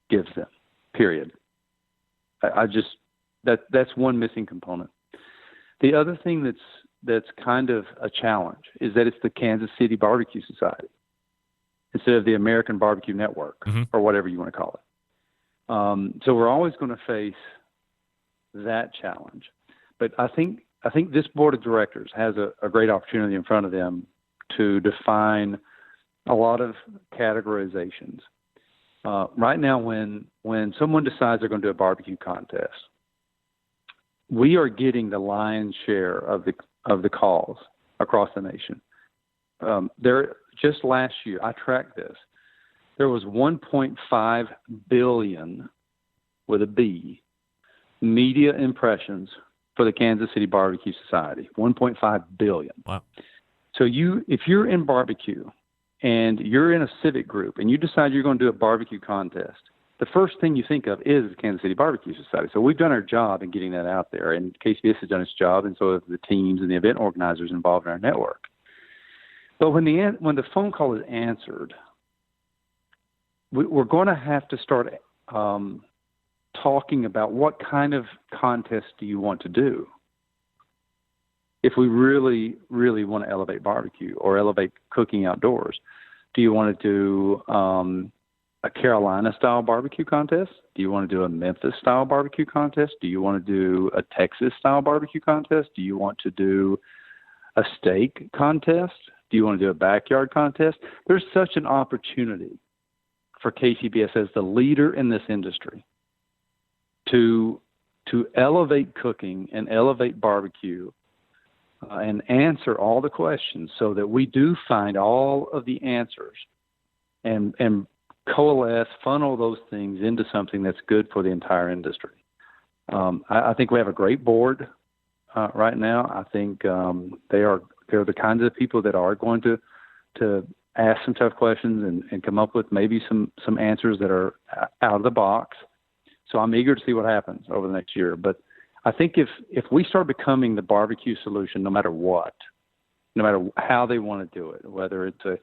gives them. Period. That's one missing component. The other thing that's kind of a challenge is that it's the Kansas City Barbecue Society instead of the American Barbecue Network, or whatever you want to call it. So we're always going to face that challenge. But I think this board of directors has a great opportunity in front of them to define a lot of categorizations. Right now, when someone decides they're going to do a barbecue contest, we are getting the lion's share of the calls across the nation. Just last year, I tracked this. There was 1.5 billion with a B media impressions for the Kansas City Barbecue Society. 1.5 billion. Wow. So if you're in barbecue and you're in a civic group and you decide you're going to do a barbecue contest, the first thing you think of is the Kansas City Barbecue Society. So we've done our job in getting that out there, and KCBS has done its job, and so have the teams and the event organizers involved in our network. But when the phone call is answered, we're going to have to start talking about what kind of contest do you want to do. If we really, really want to elevate barbecue or elevate cooking outdoors, do you want to do a Carolina-style barbecue contest? Do you want to do a Memphis-style barbecue contest? Do you want to do a Texas-style barbecue contest? Do you want to do a steak contest? Do you want to do a backyard contest? There's such an opportunity for KCBS as the leader in this industry to elevate cooking and elevate barbecue and answer all the questions so that we do find all of the answers and coalesce, funnel those things into something that's good for the entire industry. I think we have a great board right now. I think they're the kinds of people that are going to ask some tough questions and come up with maybe some answers that are out of the box. So I'm eager to see what happens over the next year. But I think if we start becoming the barbecue solution, no matter what, no matter how they want to do it, whether it's a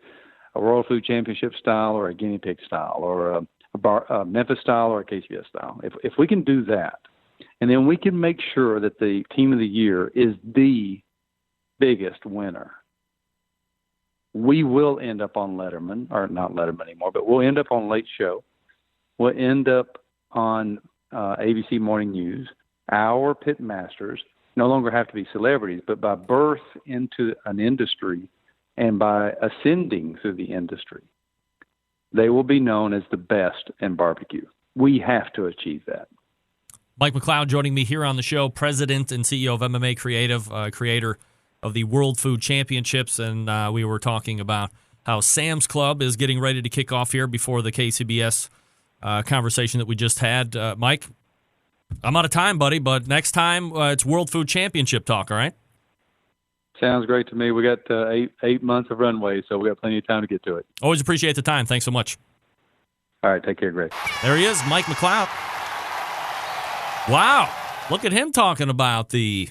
World Food Championship style or a Guinea Pig style or a Memphis style or a KCBS style, if we can do that, and then we can make sure that the Team of the Year is the biggest winner, we will end up on Letterman, or not Letterman anymore, but we'll end up on Late Show. We'll end up on ABC Morning News. Our pit masters no longer have to be celebrities, but by birth into an industry and by ascending through the industry, they will be known as the best in barbecue. We have to achieve that. Mike McCloud joining me here on the show, president and CEO of MMA Creative, creator of the World Food Championships, and we were talking about how Sam's Club is getting ready to kick off here before the KCBS conversation that we just had. Mike, I'm out of time, buddy, but next time it's World Food Championship talk, all right? Sounds great to me. We got eight months of runway, so we got plenty of time to get to it. Always appreciate the time. Thanks so much. All right, take care, Greg. There he is, Mike McCloud. Wow, look at him talking about the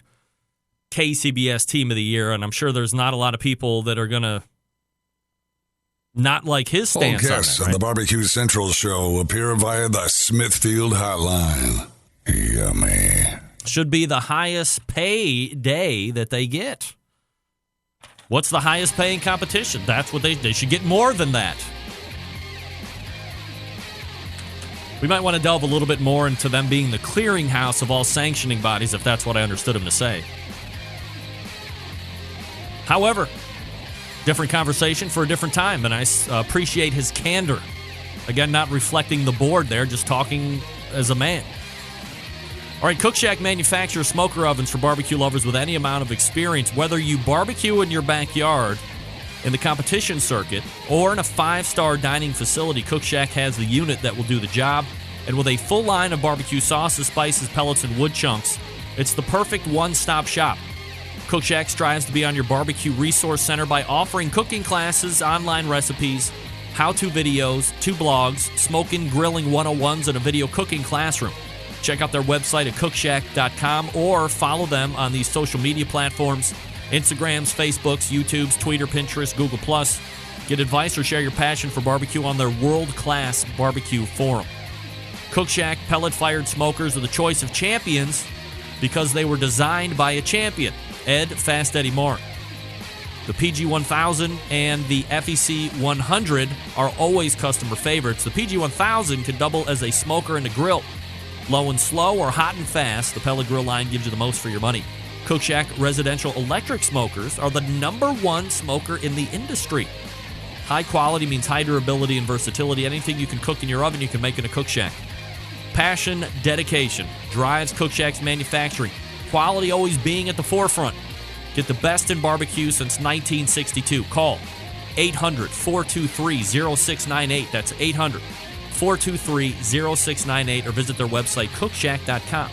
KCBS Team of the Year, and I'm sure there's not a lot of people that are going to not like his stance on guests that, right? on the BBQ Central Show appear via the Smithfield Hotline. Yummy. Should be the highest pay day that they get. What's the highest paying competition? That's what they should get more than that. We might want to delve a little bit more into them being the clearinghouse of all sanctioning bodies, if that's what I understood him to say. However, different conversation for a different time, and I appreciate his candor. Again, not reflecting the board there, just talking as a man. All right, Cook Shack manufactures smoker ovens for barbecue lovers with any amount of experience. Whether you barbecue in your backyard in the competition circuit or in a 5-star dining facility, Cook Shack has the unit that will do the job. And with a full line of barbecue sauces, spices, pellets, and wood chunks, it's the perfect one-stop shop. Cook Shack strives to be on your barbecue resource center by offering cooking classes, online recipes, how-to videos, 2 blogs, smoking, grilling 101s, and a video cooking classroom. Check out their website at cookshack.com or follow them on these social media platforms, Instagrams, Facebooks, YouTubes, Twitter, Pinterest, Google+. Get advice or share your passion for barbecue on their world-class barbecue forum. Cook Shack pellet-fired smokers are the choice of champions because they were designed by a champion, Ed Fast Eddie Martin. The PG-1000 and the FEC 100 are always customer favorites. The PG-1000 can double as a smoker and a grill. Low and slow or hot and fast, the pellet grill line gives you the most for your money. Cook Shack residential electric smokers are the #1 smoker in the industry. High quality means high durability and versatility. Anything you can cook in your oven, you can make in a Cook Shack. Passion, dedication drives Cook Shack's manufacturing. Quality always being at the forefront. Get the best in barbecue since 1962. Call 800-423-0698. That's 800-423-0698 or visit their website, cookshack.com.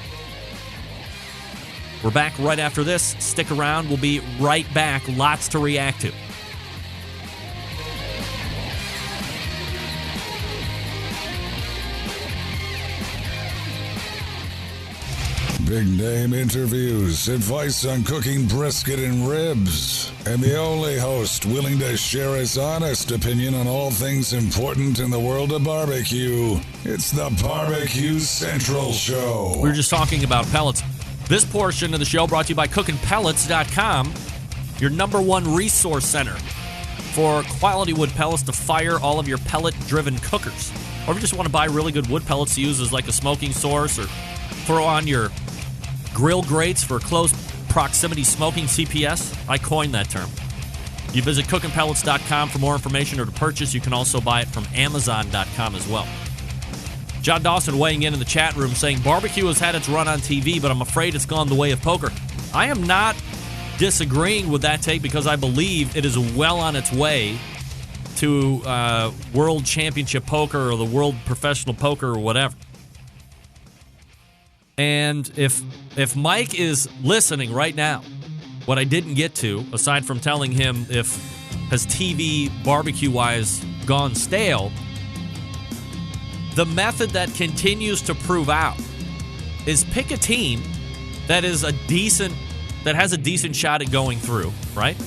We're back right after this. Stick around. We'll be right back. Lots to react to. Big name interviews, advice on cooking brisket and ribs, and the only host willing to share his honest opinion on all things important in the world of barbecue. It's the BBQ Central Show. We were just talking about pellets. This portion of the show brought to you by cookingpellets.com, your #1 resource center for quality wood pellets to fire all of your pellet-driven cookers. Or if you just want to buy really good wood pellets to use as like a smoking source or throw on your grill grates for close proximity smoking, CPS. I coined that term. You visit cookingpellets.com for more information or to purchase. You can also buy it from Amazon.com as well. John Dawson weighing in the chat room saying, barbecue has had its run on TV, but I'm afraid it's gone the way of poker. I am not disagreeing with that take because I believe it is well on its way to World Championship Poker or the World Professional Poker or whatever. And if Mike is listening right now, what I didn't get to, aside from telling him if has TV barbecue-wise gone stale, the method that continues to prove out is pick a team that has a decent shot at going through, right?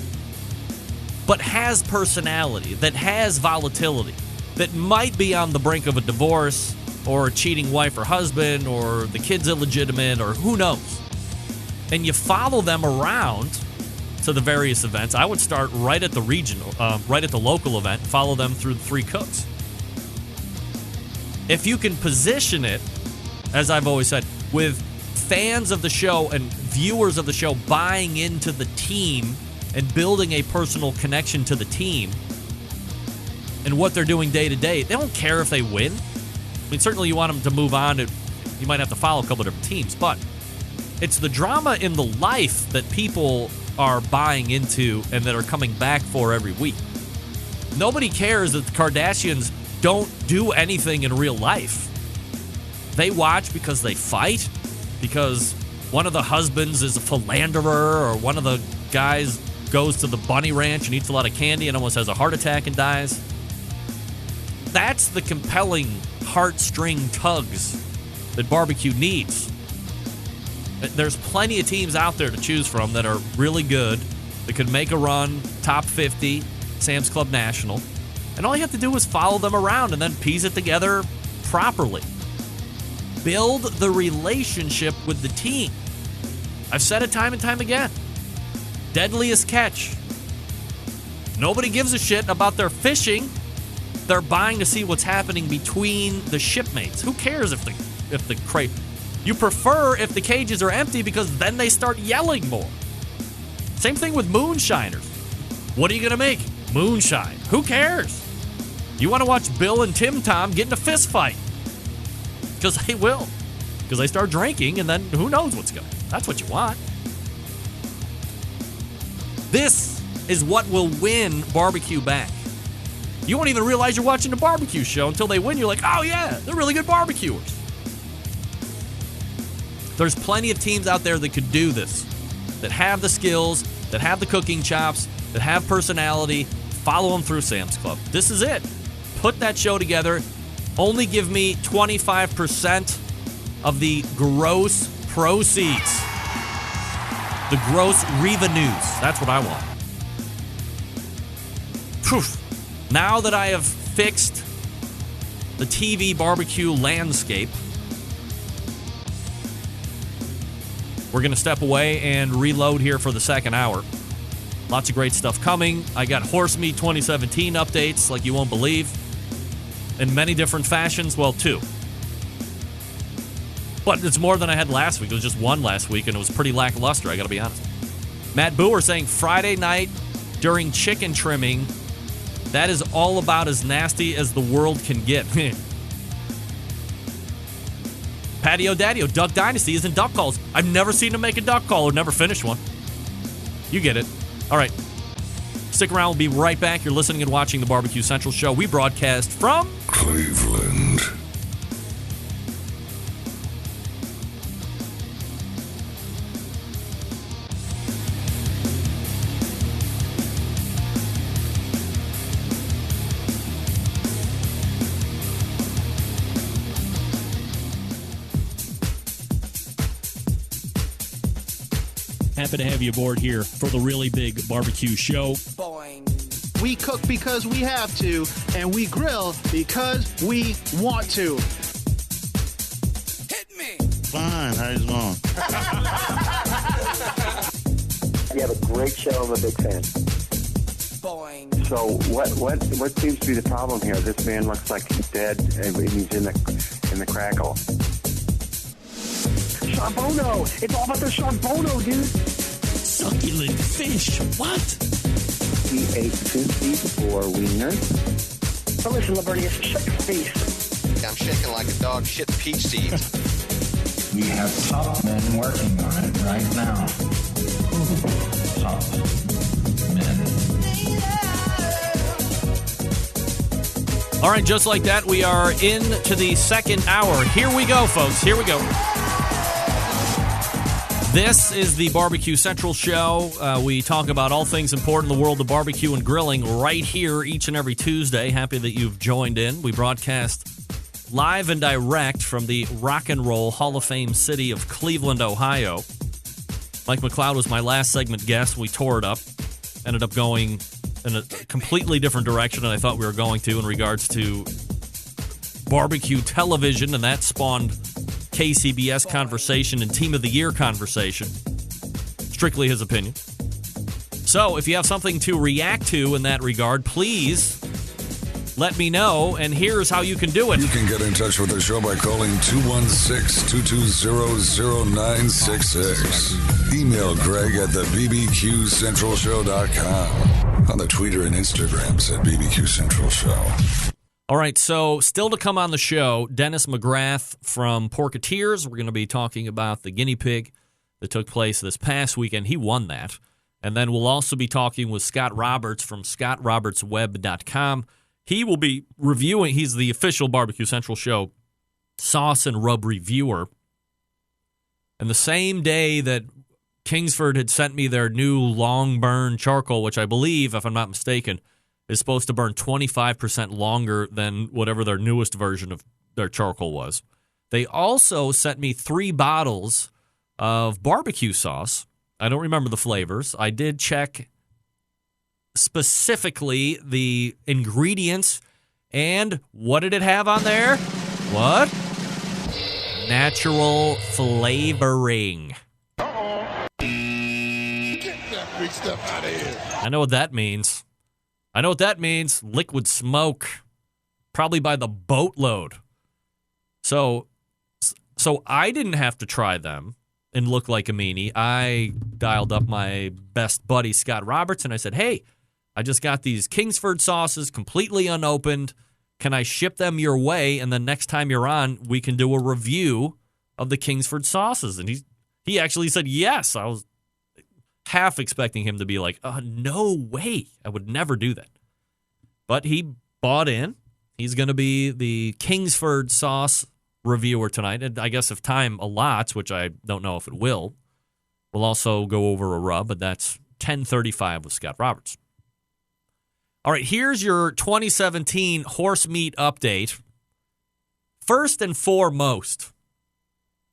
But has personality, that has volatility, that might be on the brink of a divorce or a cheating wife or husband, or the kid's illegitimate, or who knows. And you follow them around to the various events. I would start right at the regional, right at the local event, follow them through the 3 cooks. If you can position it, as I've always said, with fans of the show and viewers of the show buying into the team and building a personal connection to the team and what they're doing day to day, they don't care if they win. I mean, certainly you want them to move on. You might have to follow a couple of different teams, but it's the drama in the life that people are buying into and that are coming back for every week. Nobody cares that the Kardashians don't do anything in real life. They watch because they fight, because one of the husbands is a philanderer, or one of the guys goes to the bunny ranch and eats a lot of candy and almost has a heart attack and dies. That's the compelling heartstring tugs that barbecue needs. There's plenty of teams out there to choose from that are really good, that could make a run, top 50, Sam's Club National, and all you have to do is follow them around and then piece it together properly. Build the relationship with the team. I've said it time and time again. Deadliest catch. Nobody gives a shit about their fishing. They're buying to see what's happening between the shipmates. Who cares if the crate? You prefer if the cages are empty because then they start yelling more. Same thing with moonshiners. What are you going to make? Moonshine. Who cares? You want to watch Bill and Tim Tom get in a fist fight. Because they will. Because they start drinking and then who knows what's going on. That's what you want. This is what will win barbecue back. You won't even realize you're watching a barbecue show until they win. You're like, oh yeah, they're really good barbecuers. There's plenty of teams out there that could do this, that have the skills, that have the cooking chops, that have personality. Follow them through Sam's Club. This is it. Put that show together. Only give me 25% of the gross proceeds. The gross revenues. That's what I want. Whew. Now that I have fixed the TV barbecue landscape, we're going to step away and reload here for the second hour. Lots of great stuff coming. I got Horse Meat 2017 updates like you won't believe. In many different fashions. Well, 2. But it's more than I had last week. It was just 1 last week, and it was pretty lackluster, I got to be honest. Matt Booher saying Friday night during chicken trimming, that is all about as nasty as the world can get. Patio Daddio, Duck Dynasty isn't duck calls. I've never seen him make a duck call or never finished one. You get it. All right. Stick around. We'll be right back. You're listening and watching the BBQ Central Show. We broadcast from Cleveland. Happy to have you aboard here for the really big barbecue show. We cook because we have to, and we grill because we want to. Hit me! Fine, how's it going? You have a great show. I'm a big fan. Boing. So what seems to be the problem here? This man looks like he's dead, and he's in the crackle. Charbono! It's all about the charbono, dude! Succulent fish. What? He ate 54 wieners. Oh, listen, Libertius, shut your face. I'm shaking like a dog shit peach seeds. We have top men working on it right now. Top men. All right, just like that, we are into the second hour. Here we go, folks. Here we go. This is the BBQ Central Show. We talk about all things important in the world of barbecue and grilling right here each and every Tuesday. Happy that you've joined in. We broadcast live and direct from the Rock and Roll Hall of Fame city of Cleveland, Ohio. Mike McCloud was my last segment guest. We tore it up. Ended up going in a completely different direction than I thought we were going to in regards to barbecue television, and that spawned KCBS conversation and Team of the Year conversation. Strictly his opinion. So if you have something to react to in that regard, please let me know, and here's how you can do it. You can get in touch with the show by calling 216-220-0966. Email Greg at the BBQCentralShow.com. On the Twitter and Instagrams at BBQ Central Show. All right, so still to come on the show, Dennis McGrath from Porketeers. We're going to be talking about the Guinea Pig that took place this past weekend. He won that. And then we'll also be talking with Scott Roberts from ScottRobertsWeb.com. He will be reviewing, he's the official BBQ Central Show sauce and rub reviewer. And the same day that Kingsford had sent me their new long burn charcoal, which I believe, if I'm not mistaken, is supposed to burn 25% longer than whatever their newest version of their charcoal was. They also sent me 3 bottles of barbecue sauce. I don't remember the flavors. I did check specifically the ingredients, and what did it have on there? What? Natural flavoring. Get that big stuff out of here. I know what that means. Liquid smoke. Probably by the boatload. So I didn't have to try them and look like a meanie. I dialed up my best buddy, Scott Roberts, and I said, hey, I just got these Kingsford sauces completely unopened. Can I ship them your way? And then next time you're on, we can do a review of the Kingsford sauces. And he actually said yes. half expecting him to be like, no way, I would never do that. But he bought in. He's going to be the Kingsford sauce reviewer tonight. And I guess if time allots, which I don't know if it will, we'll also go over a rub, but that's 10:35 with Scott Roberts. All right, here's your 2017 horse meat update. First and foremost,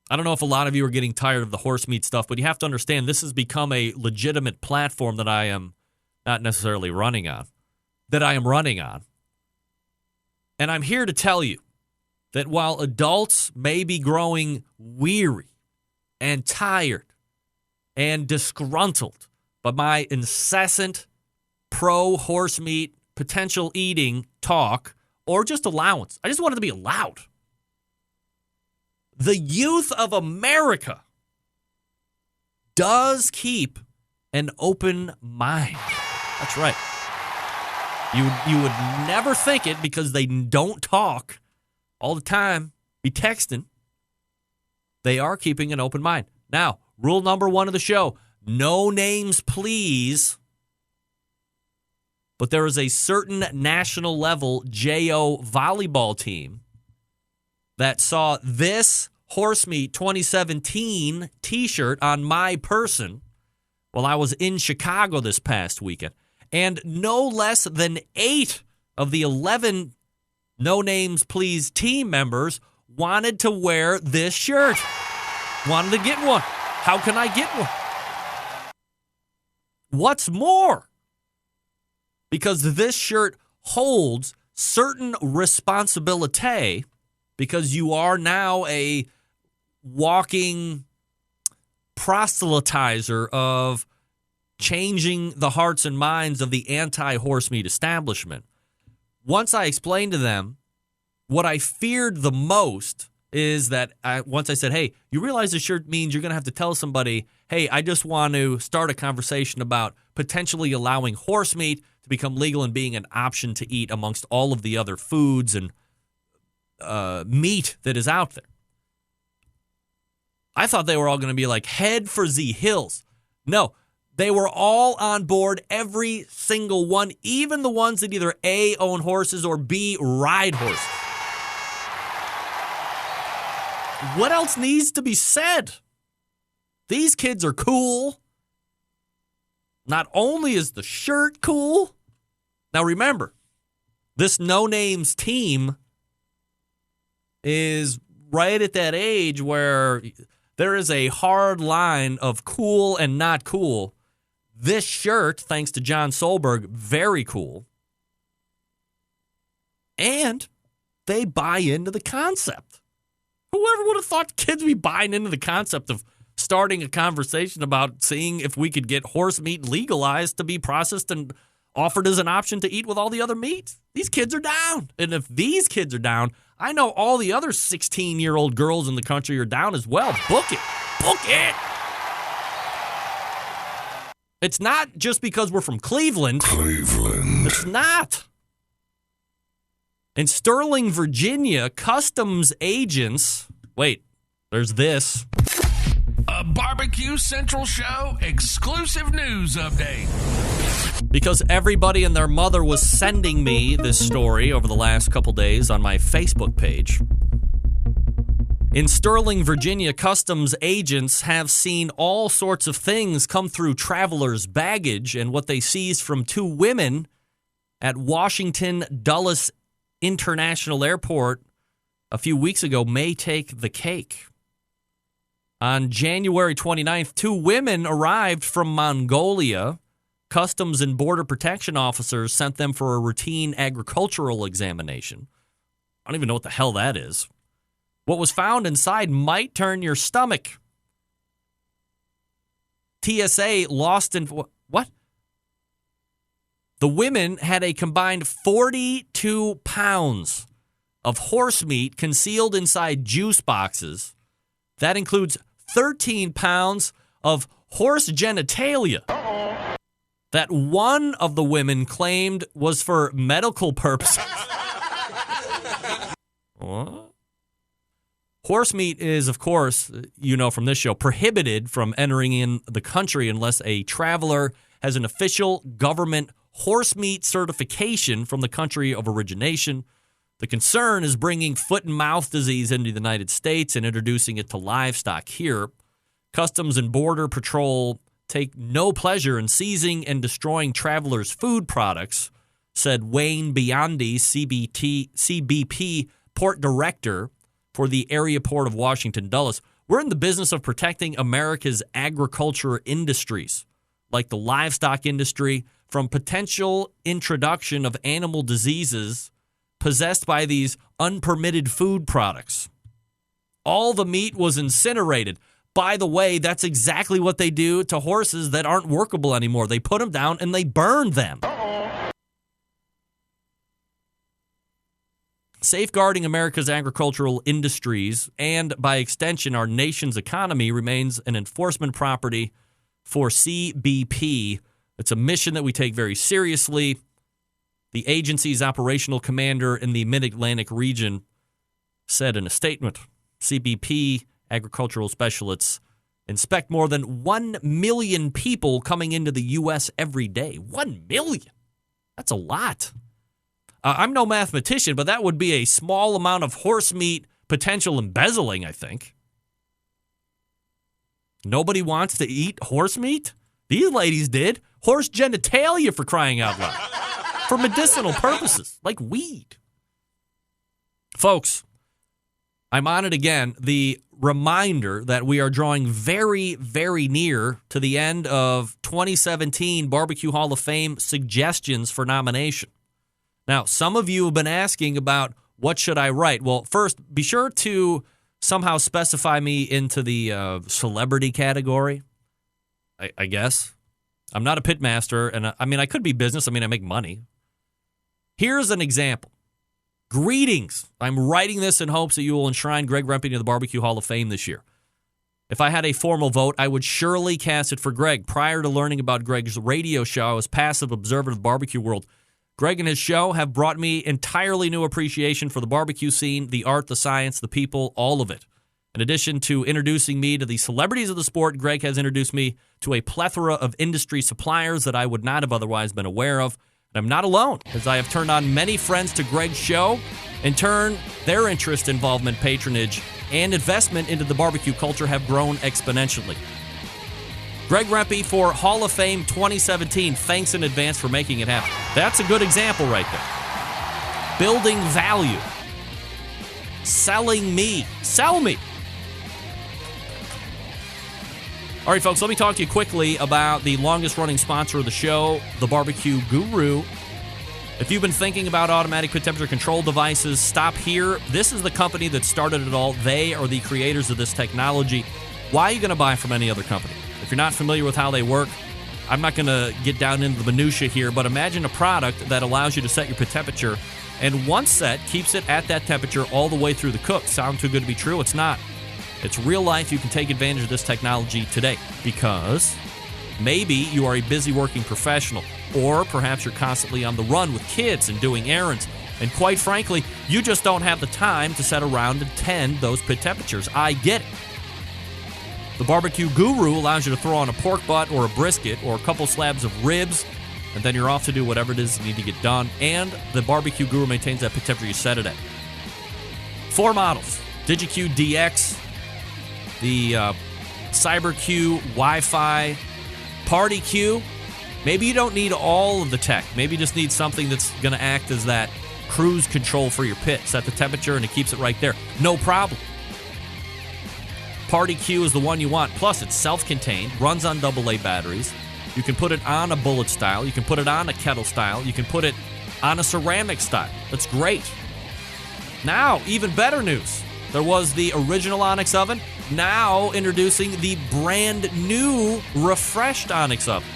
I don't know if a lot of you are getting tired of the horse meat stuff, but you have to understand this has become a legitimate platform that I am not necessarily running on, that I am running on. And I'm here to tell you that while adults may be growing weary and tired and disgruntled by my incessant pro-horse meat potential eating talk or just allowance, I just want it to be allowed. The youth of America does keep an open mind. That's right. You would never think it because they don't talk all the time, be texting. They are keeping an open mind. Now, rule number 1 of the show, no names, please. But there is a certain national level JO volleyball team that saw this Horse Meat 2017 t-shirt on my person while I was in Chicago this past weekend. And no less than 8 of the 11 no names, please team members wanted to wear this shirt. Wanted to get one. How can I get one? What's more, because this shirt holds certain responsibility, because you are now a walking proselytizer of changing the hearts and minds of the anti-horse meat establishment. Once I explained to them what I feared the most is that once I said, hey, you realize this shirt means you're going to have to tell somebody, hey, I just want to start a conversation about potentially allowing horse meat to become legal and being an option to eat amongst all of the other foods and meat that is out there. I thought they were all going to be like, head for the hills. No, they were all on board, every single one, even the ones that either A, own horses, or B, ride horses. What else needs to be said? These kids are cool. Not only is the shirt cool, now remember, this no-names team is right at that age where there is a hard line of cool and not cool. This shirt, thanks to John Solberg, very cool. And they buy into the concept. Whoever would have thought kids would be buying into the concept of starting a conversation about seeing if we could get horse meat legalized to be processed and offered as an option to eat with all the other meats? These kids are down. And if these kids are down, I know all the other 16-year-old girls in the country are down as well. Book it. Book it. It's not just because we're from Cleveland. It's not. In Sterling, Virginia, customs agents... Wait, there's this. A BBQ Central Show exclusive news update. Because everybody and their mother was sending me this story over the last couple days on my Facebook page. In Sterling, Virginia, customs agents have seen all sorts of things come through travelers' baggage, and what they seized from 2 women at Washington Dulles International Airport a few weeks ago may take the cake. On January 29th, 2 women arrived from Mongolia. Customs and Border Protection officers sent them for a routine agricultural examination. I don't even know what the hell that is. What was found inside might turn your stomach. TSA lost in... What? The women had a combined 42 pounds of horse meat concealed inside juice boxes. That includes 13 pounds of horse genitalia. That one of the women claimed was for medical purposes. What? Horse meat is, of course, from this show, prohibited from entering in the country unless a traveler has an official government horse meat certification from the country of origination. The concern is bringing foot and mouth disease into the United States and introducing it to livestock here. Customs and Border Patrol take no pleasure in seizing and destroying travelers' food products, said Wayne Biondi, CBP Port Director for the Area Port of Washington Dulles. We're in the business of protecting America's agriculture industries, like the livestock industry, from potential introduction of animal diseases possessed by these unpermitted food products. All the meat was incinerated. By the way, that's exactly what they do to horses that aren't workable anymore. They put them down and they burn them. Safeguarding America's agricultural industries and, by extension, our nation's economy remains an enforcement property for CBP. It's a mission that we take very seriously. The agency's operational commander in the Mid-Atlantic region said in a statement, CBP agricultural specialists inspect more than 1 million people coming into the U.S. every day. 1 million? That's a lot. I'm no mathematician, but that would be a small amount of horse meat potential embezzling, I think. Nobody wants to eat horse meat? These ladies did. Horse genitalia, for crying out loud. For medicinal purposes, like weed. Folks, I'm on it again. The reminder that we are drawing very, very near to the end of 2017 Barbecue Hall of Fame suggestions for nomination. Now, some of you have been asking about what should I write. Well, first, be sure to somehow specify me into the celebrity category, I guess. I'm not a pitmaster, and I could be business. I make money. Here's an example. Greetings. I'm writing this in hopes that you will enshrine Greg Rempe to the Barbecue Hall of Fame this year. If I had a formal vote, I would surely cast it for Greg. Prior to learning about Greg's radio show, I was passive observer of the barbecue world. Greg and his show have brought me entirely new appreciation for the barbecue scene, the art, the science, the people, all of it. In addition to introducing me to the celebrities of the sport, Greg has introduced me to a plethora of industry suppliers that I would not have otherwise been aware of. And I'm not alone, as I have turned on many friends to Greg's show. In turn, their interest, involvement, patronage, and investment into the barbecue culture have grown exponentially. Greg Rempe for Hall of Fame 2017. Thanks in advance for making it happen. That's a good example right there. Building value. Selling me. Sell me. All right, folks, let me talk to you quickly about the longest-running sponsor of the show, the Barbecue Guru. If you've been thinking about automatic pit temperature control devices, stop here. This is the company that started it all. They are the creators of this technology. Why are you going to buy from any other company? If you're not familiar with how they work, I'm not going to get down into the minutia here, but imagine a product that allows you to set your pit temperature, and one set keeps it at that temperature all the way through the cook. Sound too good to be true? It's not. It's real life. You can take advantage of this technology today because maybe you are a busy working professional, or perhaps you're constantly on the run with kids and doing errands, and quite frankly, you just don't have the time to set around and tend those pit temperatures. I get it. The Barbecue Guru allows you to throw on a pork butt or a brisket or a couple slabs of ribs, and then you're off to do whatever it is you need to get done. And the Barbecue Guru maintains that pit temperature you set it at. 4 models. DigiQ DX, the CyberQ Wi-Fi, PartyQ. Maybe you don't need all of the tech. Maybe you just need something that's going to act as that cruise control for your pit. Set the temperature and it keeps it right there. No problem. PartyQ is the one you want. Plus, it's self-contained, runs on AA batteries. You can put it on a bullet style. You can put it on a kettle style. You can put it on a ceramic style. That's great. Now, even better news. There was the original Onyx oven. Now introducing the brand new refreshed Onyx oven.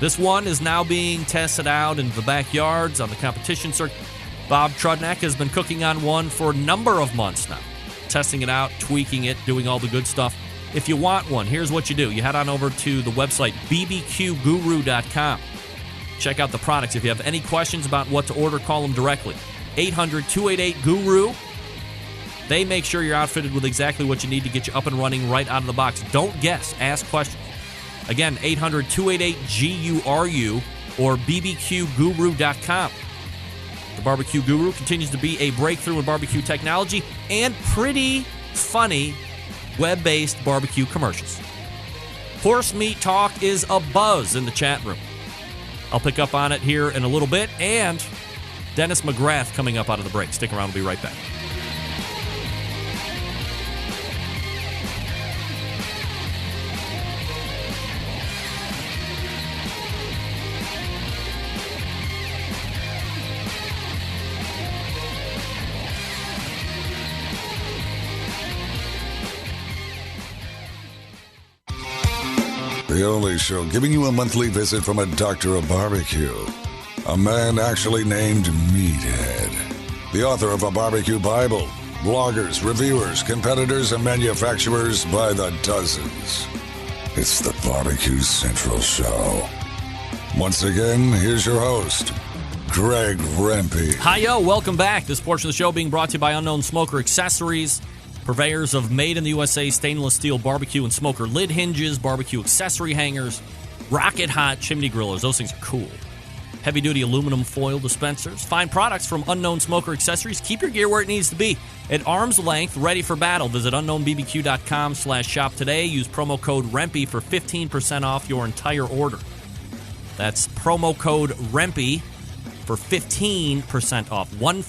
This one is now being tested out in the backyards on the competition circuit. Bob Trudnak has been cooking on one for a number of months now. Testing it out, tweaking it, doing all the good stuff. If you want one, here's what you do. You head on over to the website, bbqguru.com. Check out the products. If you have any questions about what to order, call them directly. 800-288-GURU. They make sure you're outfitted with exactly what you need to get you up and running right out of the box. Don't guess. Ask questions. Again, 800-288-GURU or bbqguru.com. The Barbecue Guru continues to be a breakthrough in barbecue technology and pretty funny web-based barbecue commercials. Horse meat talk is a buzz in the chat room. I'll pick up on it here in a little bit, and Dennis McGrath coming up out of the break. Stick around, we'll be right back. The only show giving you a monthly visit from a doctor of barbecue. A man actually named Meathead. The author of a barbecue Bible. Bloggers, reviewers, competitors, and manufacturers by the dozens. It's the BBQ Central Show. Once again, here's your host, Greg Rempe. Hi-yo, welcome back. This portion of the show being brought to you by Unknown Smoker Accessories. Purveyors of made-in-the-USA stainless steel barbecue and smoker lid hinges, barbecue accessory hangers, rocket-hot chimney grillers. Those things are cool. Heavy-duty aluminum foil dispensers. Fine products from Unknown Smoker Accessories. Keep your gear where it needs to be. At arm's length, ready for battle. Visit unknownbbq.com/shop today. Use promo code REMPE for 15% off your entire order. That's promo code REMPE for 15% off. 15.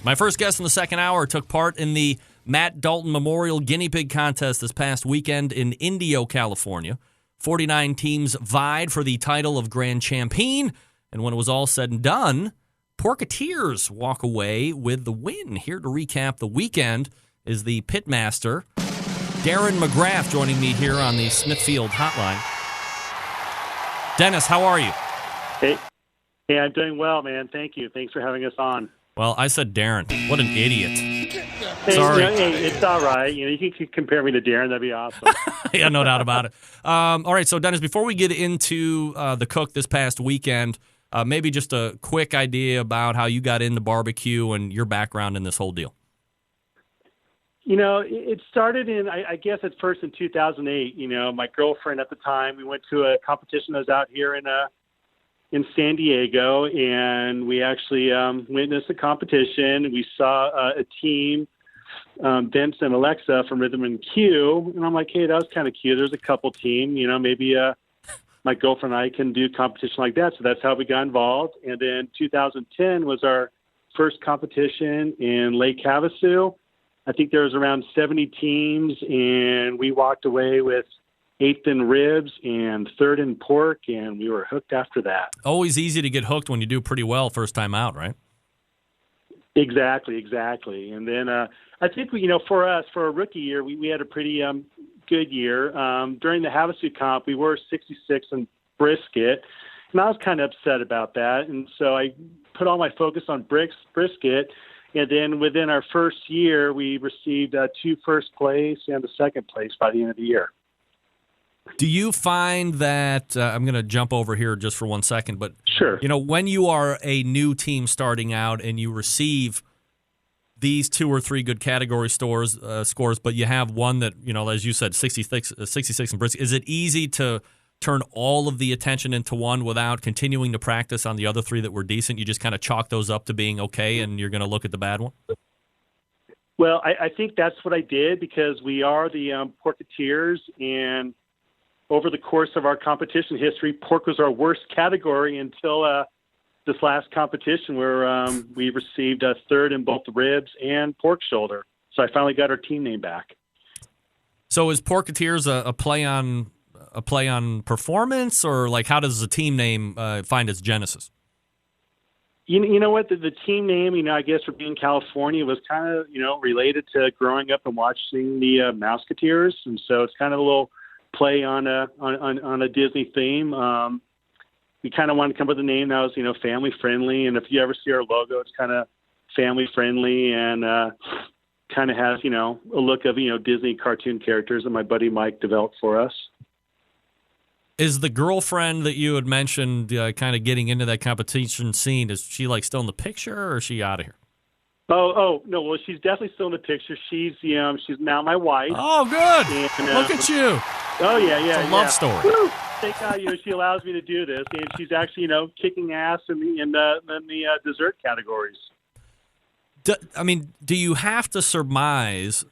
My first guest in the second hour took part in the Matt Dalton Memorial Guinea Pig contest this past weekend in Indio, California. 49 teams vied for the title of Grand Champion, and when it was all said and done, Porketeers walk away with the win. Here to recap the weekend is the pitmaster, Darren McGrath, joining me here on the Smithfield Hotline. Dennis, how are you? Hey, I'm doing well, man. Thank you. Thanks for having us on. Well, I said Darren. What an idiot. Hey, Sorry. Hey, it's all right. You can compare me to Darren. That'd be awesome. Yeah, no doubt about it. All right, so Dennis, before we get into the cook this past weekend, maybe just a quick idea about how you got into barbecue and your background in this whole deal. It started I guess at first in 2008. My girlfriend at the time, we went to a competition that was out here in San Diego, and we actually witnessed the competition. We saw a team, Vince and Alexa from Rhythm and Q, and I'm like, hey, that was kind of cute. There's a couple team, maybe my girlfriend and I can do competition like that. So that's how we got involved. And then 2010 was our first competition in Lake Havasu. I think there was around 70 teams, and we walked away with 8th in ribs and 3rd in pork, and we were hooked after that. Always easy to get hooked when you do pretty well first time out, right? Exactly. And then I think, for us, for a rookie year, we had a pretty good year. During the Havasu comp, we were 66 in brisket, and I was kind of upset about that. And so I put all my focus on brisket, and then within our first year, we received 2 first place and a second place by the end of the year. Do you find that, I'm going to jump over here just for 1 second, but sure. When you are a new team starting out and you receive these 2 or 3 good category scores, but you have one that, as you said, 66 in brisket, is it easy to turn all of the attention into one without continuing to practice on the other 3 that were decent? You just kind of chalk those up to being okay, and you're going to look at the bad one? Well, I think that's what I did, because we are the Porketeers, and over the course of our competition history, pork was our worst category until this last competition, where we received a 3rd in both the ribs and pork shoulder. So I finally got our team name back. So is Porketeers a play on performance, or like how does the team name find its genesis? You know what? The team name, I guess for being California, was kind of related to growing up and watching the Mouseketeers, and so it's kind of a little play on a Disney theme. We kind of wanted to come up with a name that was, family friendly. And if you ever see our logo, it's kind of family friendly and kind of has, a look of, Disney cartoon characters that my buddy Mike developed for us. Is the girlfriend that you had mentioned kind of getting into that competition scene, is she still in the picture, or is she out of here? Oh no! Well, she's definitely still in the picture. She's now my wife. Oh, good. And, look at you. Oh yeah. It's a love story. Woo! Thank God, she allows me to do this, and she's actually kicking ass in the dessert categories. Do you have to surmise?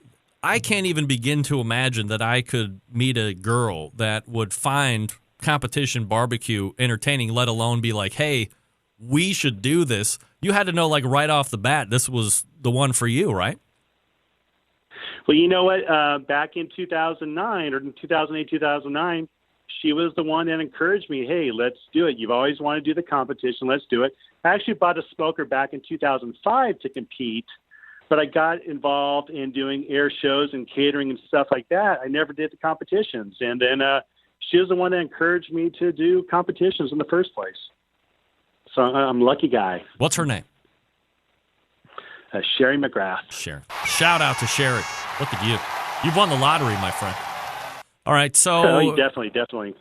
I can't even begin to imagine that I could meet a girl that would find competition barbecue entertaining, let alone be like, hey, we should do this. You had to know, like, right off the bat, this was the one for you, right? Well, you know what? Back in 2009 or in 2008, 2009, she was the one that encouraged me, hey, let's do it. You've always wanted to do the competition. Let's do it. I actually bought a smoker back in 2005 to compete, but I got involved in doing air shows and catering and stuff like that. I never did the competitions. And then she was the one that encouraged me to do competitions in the first place. So I'm a lucky guy. What's her name? Sherry McGrath. Sherry. Shout out to Sherry. Look at you. You've won the lottery, my friend. All right, so... Oh, definitely.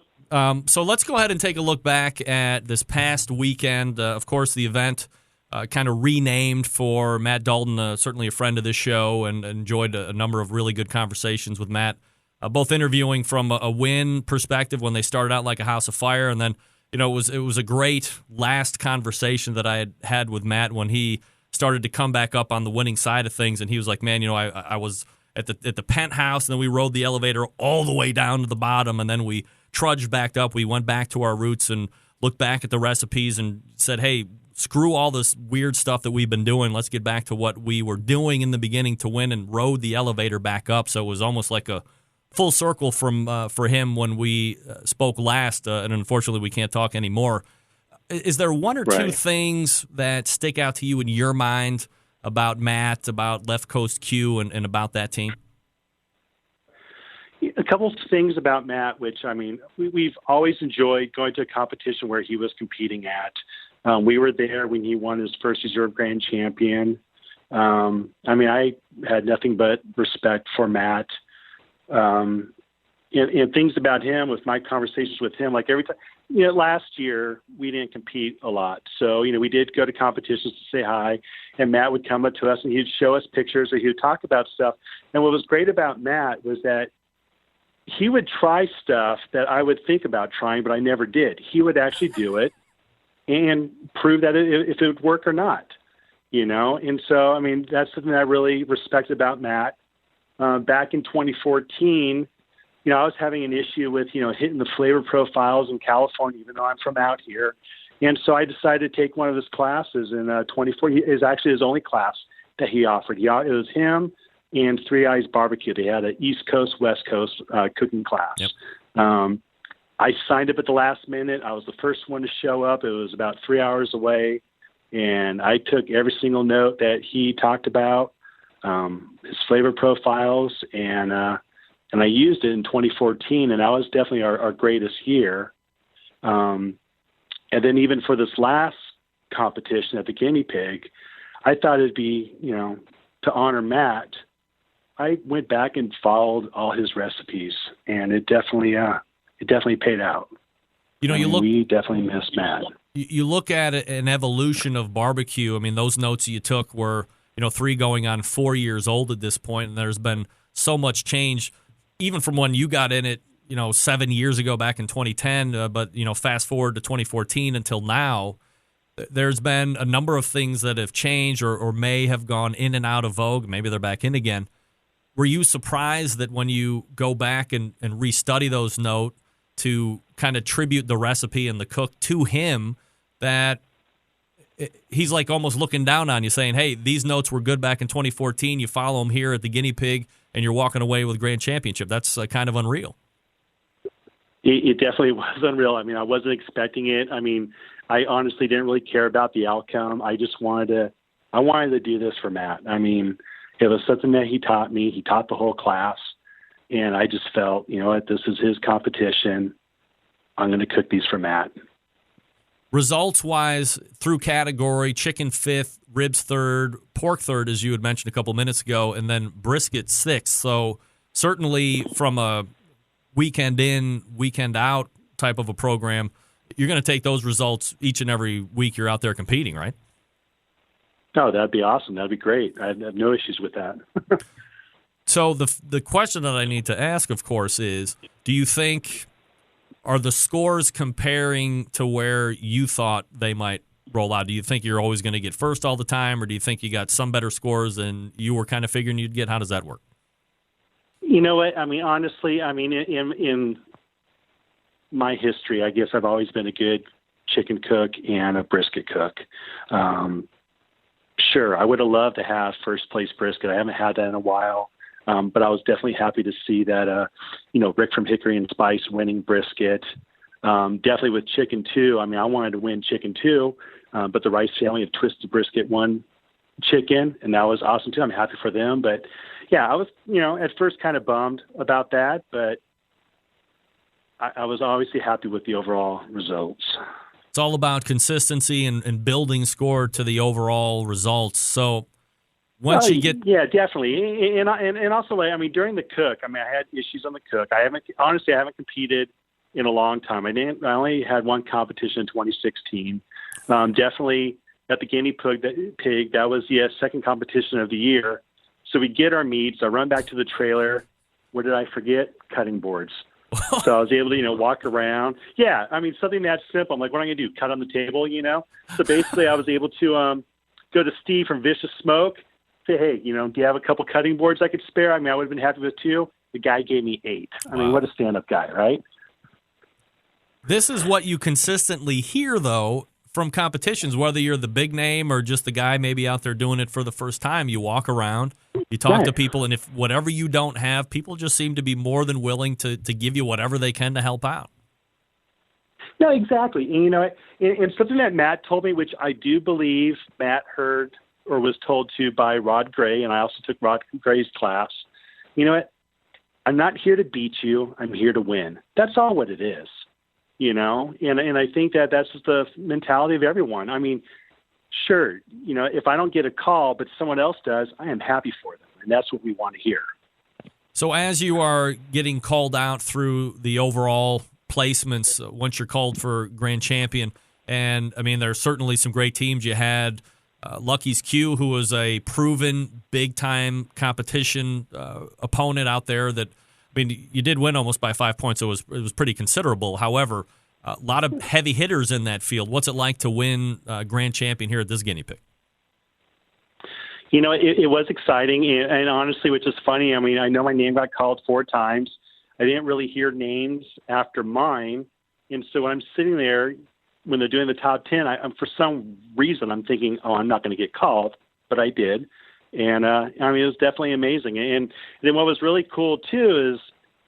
So let's go ahead and take a look back at this past weekend. Of course, the event kind of renamed for Matt Dalton, certainly a friend of this show, and enjoyed a number of really good conversations with Matt, both interviewing from a win perspective when they started out like a house of fire, and then it was a great last conversation that I had with Matt when he started to come back up on the winning side of things, and he was like, man, I was at the penthouse, and then we rode the elevator all the way down to the bottom, and then we trudged back up. We went back to our roots and looked back at the recipes and said, hey, screw all this weird stuff that we've been doing. Let's get back to what we were doing in the beginning to win, and rode the elevator back up. So it was almost like a full circle for him when we spoke last, and unfortunately we can't talk anymore. Is there one or two things that stick out to you in your mind about Matt, about Left Coast Q, and about that team? A couple of things about Matt, which, we've always enjoyed going to a competition where he was competing at. We were there when he won his first reserve grand champion. I had nothing but respect for Matt. And things about him, with my conversations with him, like every time, last year we didn't compete a lot. So, we did go to competitions to say hi, and Matt would come up to us and he'd show us pictures, or he would talk about stuff. And what was great about Matt was that he would try stuff that I would think about trying, but I never did. He would actually do it and prove that if it would work or not, And so, that's something I really respect about Matt. Back in 2014, I was having an issue with, hitting the flavor profiles in California, even though I'm from out here. And so I decided to take one of his classes in 2014. It was actually his only class that he offered. It was him and Three Eyes Barbecue. They had an East Coast, West Coast cooking class. Yep. I signed up at the last minute. I was the first one to show up. It was about 3 hours away. And I took every single note that he talked about, his flavor profiles, and I used it in 2014, and that was definitely our greatest year. And then even for this last competition at the Guinea Pig, I thought it'd be, to honor Matt, I went back and followed all his recipes, and it definitely paid out. We definitely missed Matt. You look at an evolution of barbecue. Those notes you took were, 3 going on 4 years old at this point, and there's been so much change, even from when you got in it, 7 years ago back in 2010, but, fast forward to 2014 until now, there's been a number of things that have changed or may have gone in and out of vogue. Maybe they're back in again. Were you surprised that when you go back and restudy those notes to kind of tribute the recipe and the cook to him, that he's like almost looking down on you saying, hey, these notes were good back in 2014. You follow them here at the Guinea Pig, and you're walking away with a grand championship. That's kind of unreal. It definitely was unreal. I wasn't expecting it. I honestly didn't really care about the outcome. I just wanted to do this for Matt. It was something that he taught me. He taught the whole class. And I just felt, this is his competition. I'm going to cook these for Matt. Results-wise, through category, chicken 5th, ribs 3rd, pork 3rd, as you had mentioned a couple minutes ago, and then brisket 6th. So certainly from a weekend in, weekend out type of a program, you're going to take those results each and every week you're out there competing, right? No, that'd be awesome. That'd be great. I have no issues with that. So the question that I need to ask, of course, is, do you think, are the scores comparing to where you thought they might roll out? Do you think you're always going to get first all the time, or do you think you got some better scores than you were kind of figuring you'd get? How does that work? You know what? I mean, honestly, in my history, I guess I've always been a good chicken cook and a brisket cook. Sure, I would have loved to have first place brisket. I haven't had that in a while. But I was definitely happy to see that, Rick from Hickory and Spice winning brisket. Definitely with chicken too. I mean, I wanted to win chicken too, but the Rice family of Twisted Brisket won chicken, and that was awesome too. I'm happy for them. But yeah, I was, at first kind of bummed about that, but I was obviously happy with the overall results. It's all about consistency and building score to the overall results. So once you get... Yeah, definitely. And also, during the cook, I had issues on the cook. I haven't competed in a long time. I only had one competition in 2016. Definitely at the Guinea Pig, that was, second competition of the year. So we get our meats. I run back to the trailer. What did I forget? Cutting boards. So I was able to, walk around. Yeah, something that simple. I'm like, what am I going to do? Cut on the table, So basically I was able to go to Steve from Vicious Smoke, say, hey, do you have a couple cutting boards I could spare? I would have been happy with 2. The guy gave me 8. What a stand-up guy, right? This is what you consistently hear, though, from competitions, whether you're the big name or just the guy maybe out there doing it for the first time. You walk around, you talk to people, and if whatever you don't have, people just seem to be more than willing to give you whatever they can to help out. No, exactly. And, and something that Matt told me, which I do believe Matt heard or was told to by Rod Gray, and I also took Rod Gray's class. You know what? I'm not here to beat you. I'm here to win. That's all what it is. And I think that that's just the mentality of everyone. Sure, if I don't get a call, but someone else does, I am happy for them. And that's what we want to hear. So as you are getting called out through the overall placements, once you're called for Grand Champion, and there's certainly some great teams. You had Lucky's Q, who was a proven big-time competition opponent out there that, you did win almost by 5 points. So it was pretty considerable. However, a lot of heavy hitters in that field. What's it like to win Grand Champion here at this Guinea Pig? It was exciting. And honestly, which is funny, I know my name got called 4 times. I didn't really hear names after mine. And so when I'm sitting there, when they're doing the top 10, for some reason, I'm thinking, I'm not going to get called. But I did. And, it was definitely amazing. And then what was really cool, too, is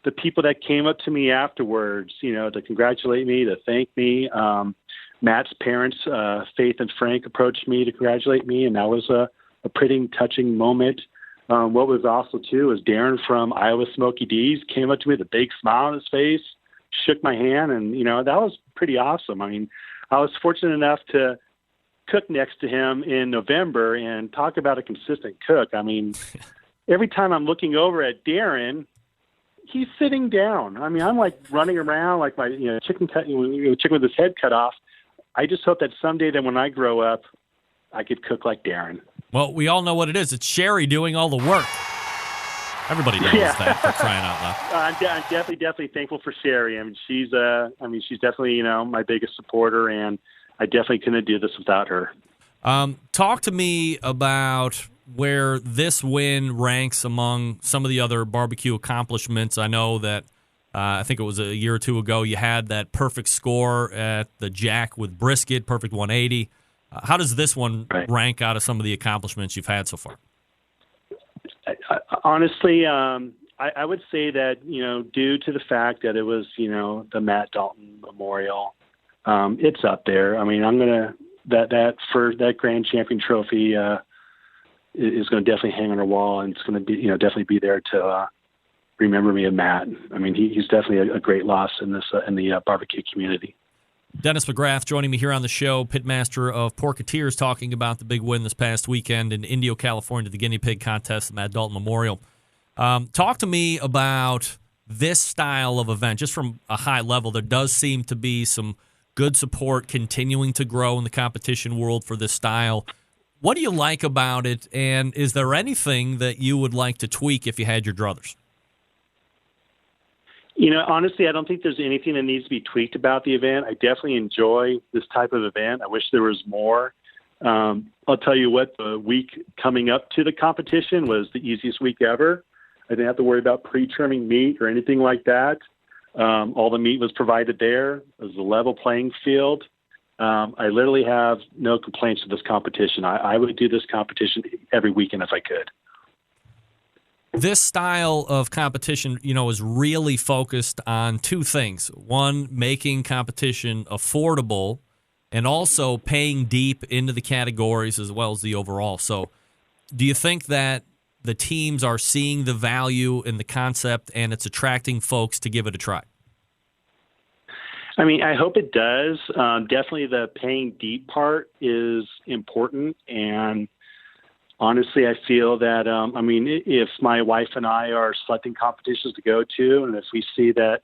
the people that came up to me afterwards, to congratulate me, to thank me. Matt's parents, Faith and Frank, approached me to congratulate me, and that was a pretty touching moment. What was also, too, is Darren from Iowa Smoky D's came up to me with a big smile on his face, shook my hand, and, that was pretty awesome. I was fortunate enough to cook next to him in November, and talk about a consistent cook. Every time I'm looking over at Darren, he's sitting down. I'm like running around like my chicken with his head cut off. I just hope that someday that when I grow up, I could cook like Darren. Well, we all know what it is. It's Sherry doing all the work. Everybody knows that, for crying out loud. I'm definitely thankful for Sherry. She's definitely my biggest supporter, and I definitely couldn't do this without her. Talk to me about where this win ranks among some of the other barbecue accomplishments. I know that I think it was a year or two ago you had that perfect score at the Jack with brisket, perfect 180. How does this one rank out of some of the accomplishments you've had so far? Honestly, I would say that, due to the fact that it was, the Matt Dalton Memorial, it's up there. I'm going to that Grand Champion trophy is going to definitely hang on our wall, and it's going to be definitely be there to remember me and Matt. He's definitely a great loss in the barbecue community. Dennis McGrath joining me here on the show, pitmaster of Porketeers, talking about the big win this past weekend in Indio, California, the Guinea Pig contest, the Matt Dalton Memorial. Talk to me about this style of event, just from a high level. There does seem to be some good support continuing to grow in the competition world for this style. What do you like about it, and is there anything that you would like to tweak if you had your druthers? Honestly, I don't think there's anything that needs to be tweaked about the event. I definitely enjoy this type of event. I wish there was more. I'll tell you what, the week coming up to the competition was the easiest week ever. I didn't have to worry about pre-trimming meat or anything like that. All the meat was provided there. It was a level playing field. I literally have no complaints with this competition. I would do this competition every weekend if I could. This style of competition, is really focused on two things. One, making competition affordable, and also paying deep into the categories as well as the overall. So do you think that the teams are seeing the value in the concept and it's attracting folks to give it a try? I hope it does. Definitely the paying deep part is important. And honestly, I feel that, if my wife and I are selecting competitions to go to, and if we see that,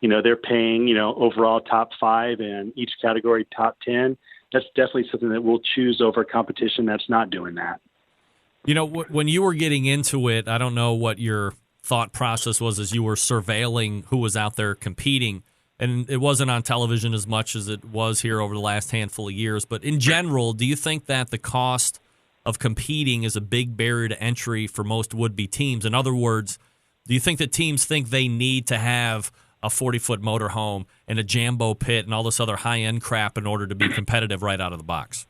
they're paying, overall top 5 and each category top 10, that's definitely something that we'll choose over a competition that's not doing that. When you were getting into it, I don't know what your thought process was as you were surveilling who was out there competing. And it wasn't on television as much as it was here over the last handful of years. But in general, do you think that the cost of competing is a big barrier to entry for most would-be teams? In other words, do you think that teams think they need to have a 40-foot motorhome and a Jambo pit and all this other high-end crap in order to be competitive right out of the box?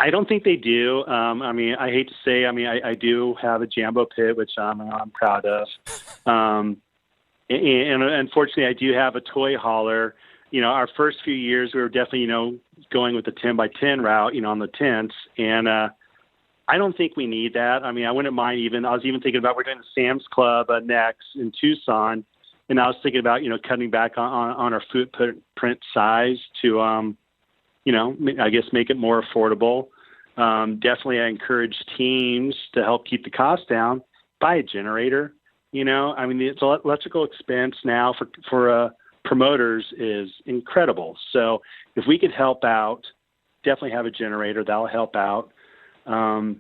I don't think they do. I hate to say, I do have a Jambo pit, which I'm proud of. And unfortunately, I do have a toy hauler. Our first few years, we were definitely, going with the 10x10 route, on the tents. And I don't think we need that. I wouldn't mind I was even thinking about, we're doing the Sam's Club next in Tucson. And I was thinking about, cutting back on our footprint size to, I guess make it more affordable. Definitely I encourage teams to help keep the cost down. Buy a generator. The electrical expense now for promoters is incredible. So if we could help out, definitely have a generator. That'll help out. I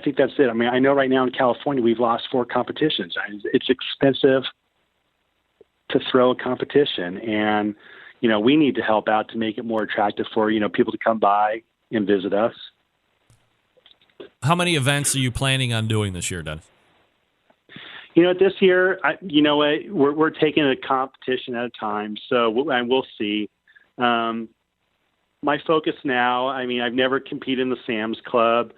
think that's it. I know right now in California we've lost 4 competitions. It's expensive to throw a competition, and we need to help out to make it more attractive for people to come by and visit us. How many events are you planning on doing this year, Dennis? This year, we're taking a competition at a time, so we'll see. My focus now, I've never competed in the Sam's Club.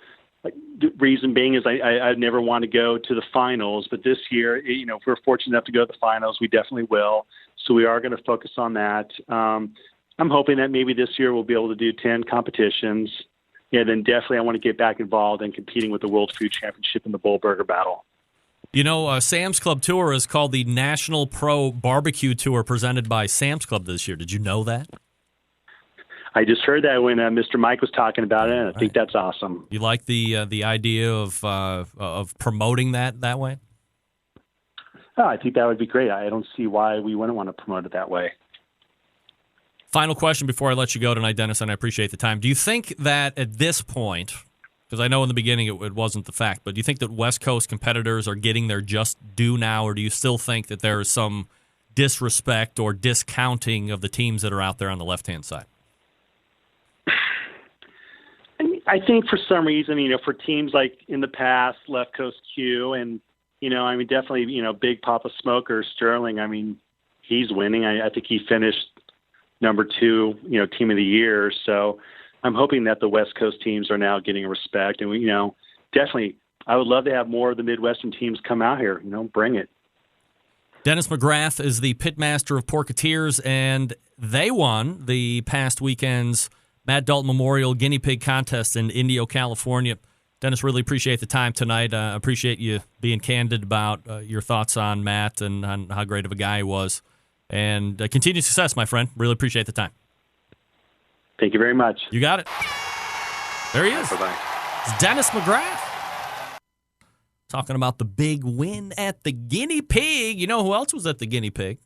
The reason being is I've never wanted to go to the finals, but this year, if we're fortunate enough to go to the finals, we definitely will. So we are going to focus on that. I'm hoping that maybe this year we'll be able to do 10 competitions. Yeah, then definitely I want to get back involved in competing with the World Food Championship in the Bull Burger Battle. Sam's Club Tour is called the National Pro Barbecue Tour presented by Sam's Club this year. Did you know that? I just heard that when Mr. Mike was talking about it, and I think that's awesome. You like the idea of promoting that way? Oh, I think that would be great. I don't see why we wouldn't want to promote it that way. Final question before I let you go tonight, Dennis, and I appreciate the time. Do you think that at this point, because I know in the beginning it wasn't the fact, but do you think that West Coast competitors are getting their just due now, or do you still think that there is some disrespect or discounting of the teams that are out there on the left-hand side? I think for some reason, for teams like in the past, Left Coast Q, and, definitely, Big Papa Smoker, Sterling, he's winning. I think he finished number 2, team of the year. So I'm hoping that the West Coast teams are now getting respect. And, definitely, I would love to have more of the Midwestern teams come out here. Bring it. Dennis McGrath is the pitmaster of Porketeers, and they won the past weekend's Matt Dalton Memorial Guinea Pig contest in Indio, California. Dennis, really appreciate the time tonight. Appreciate you being candid about your thoughts on Matt and on how great of a guy he was. And continued success, my friend. Really appreciate the time. Thank you very much. You got it. There he is. Bye-bye. It's Dennis McGrath talking about the big win at the Guinea Pig. You know who else was at the Guinea Pig?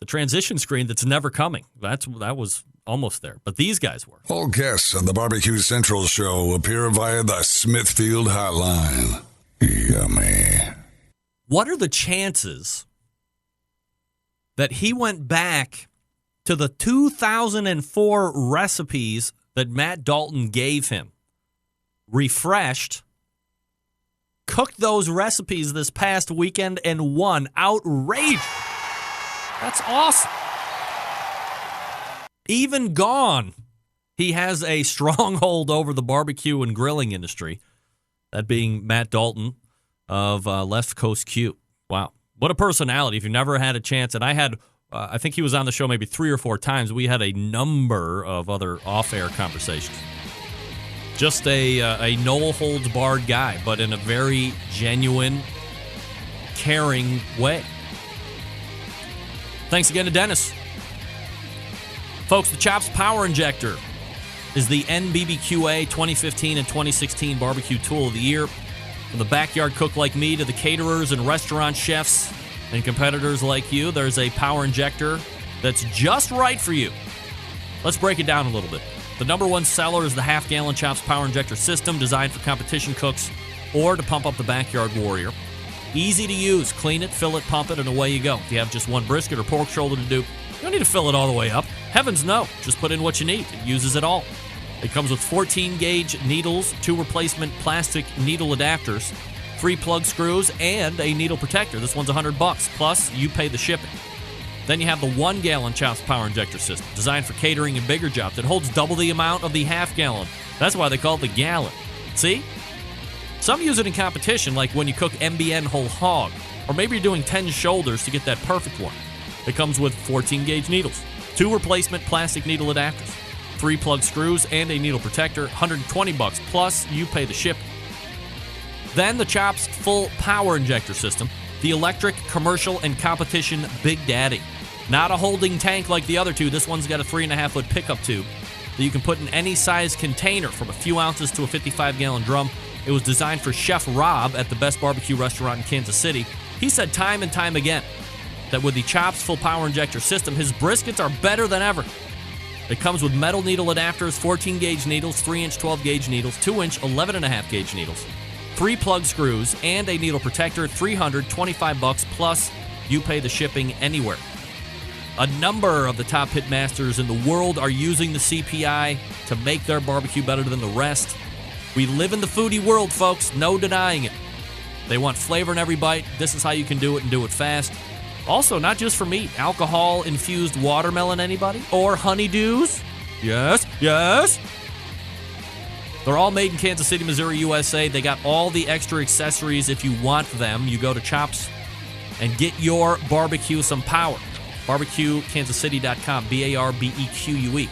the transition screen that's never coming. That was almost there, but these guys were. All guests on the BBQ Central Show appear via the Smithfield Hotline. Yummy. What are the chances that he went back to the 2004 recipes that Matt Dalton gave him, refreshed, cooked those recipes this past weekend, and won? Outrageous. That's awesome. Even gone, he has a stronghold over the barbecue and grilling industry, that being Matt Dalton of Left Coast Q. Wow. What a personality. If you've never had a chance, and I had, I think he was on the show maybe 3 or 4 times. We had a number of other off-air conversations. Just a no-holds-barred guy, but in a very genuine, caring way. Thanks again to Dennis. Folks, the Chops Power Injector is the NBBQA 2015 and 2016 Barbecue Tool of the Year. From the backyard cook like me to the caterers and restaurant chefs and competitors like you, there's a power injector that's just right for you. Let's break it down a little bit. The number one seller is the half-gallon Chops Power Injector System, designed for competition cooks or to pump up the backyard warrior. Easy to use. Clean it, fill it, pump it, and away you go. If you have just one brisket or pork shoulder to do, you don't need to fill it all the way up. Heavens no. Just put in what you need. It uses it all. It comes with 14-gauge needles, 2 replacement plastic needle adapters, 3 plug screws, and a needle protector. This one's $100, plus you pay the shipping. Then you have the 1-gallon Chops Power Injector System, designed for catering and bigger jobs. It holds double the amount of the half-gallon. That's why they call it the gallon. See? Some use it in competition, like when you cook MBN whole hog, or maybe you're doing 10 shoulders to get that perfect one. It comes with 14-gauge needles, 2 replacement plastic needle adapters, 3 plug screws, and a needle protector, $120, plus you pay the shipping. Then the Chops Full Power Injector System, the electric, commercial, and competition Big Daddy. Not a holding tank like the other two. This one's got a 3.5-foot pickup tube that you can put in any size container, from a few ounces to a 55-gallon drum. It was designed for Chef Rob at the Best Barbecue Restaurant in Kansas City. He said time and time again that with the Chops Full Power Injector System, his briskets are better than ever. It comes with metal needle adapters, 14-gauge needles, 3-inch 12-gauge needles, 2-inch 11.5-gauge needles, 3 plug screws, and a needle protector, $325, plus you pay the shipping anywhere. A number of the top pit masters in the world are using the CPI to make their barbecue better than the rest. We live in the foodie world, folks. No denying it. They want flavor in every bite. This is how you can do it and do it fast. Also, not just for meat. Alcohol-infused watermelon, anybody? Or honeydews? Yes, yes. They're all made in Kansas City, Missouri, USA. They got all the extra accessories if you want them. You go to Chops and get your barbecue some power. BarbecueKansasCity.com, BARBEQUE.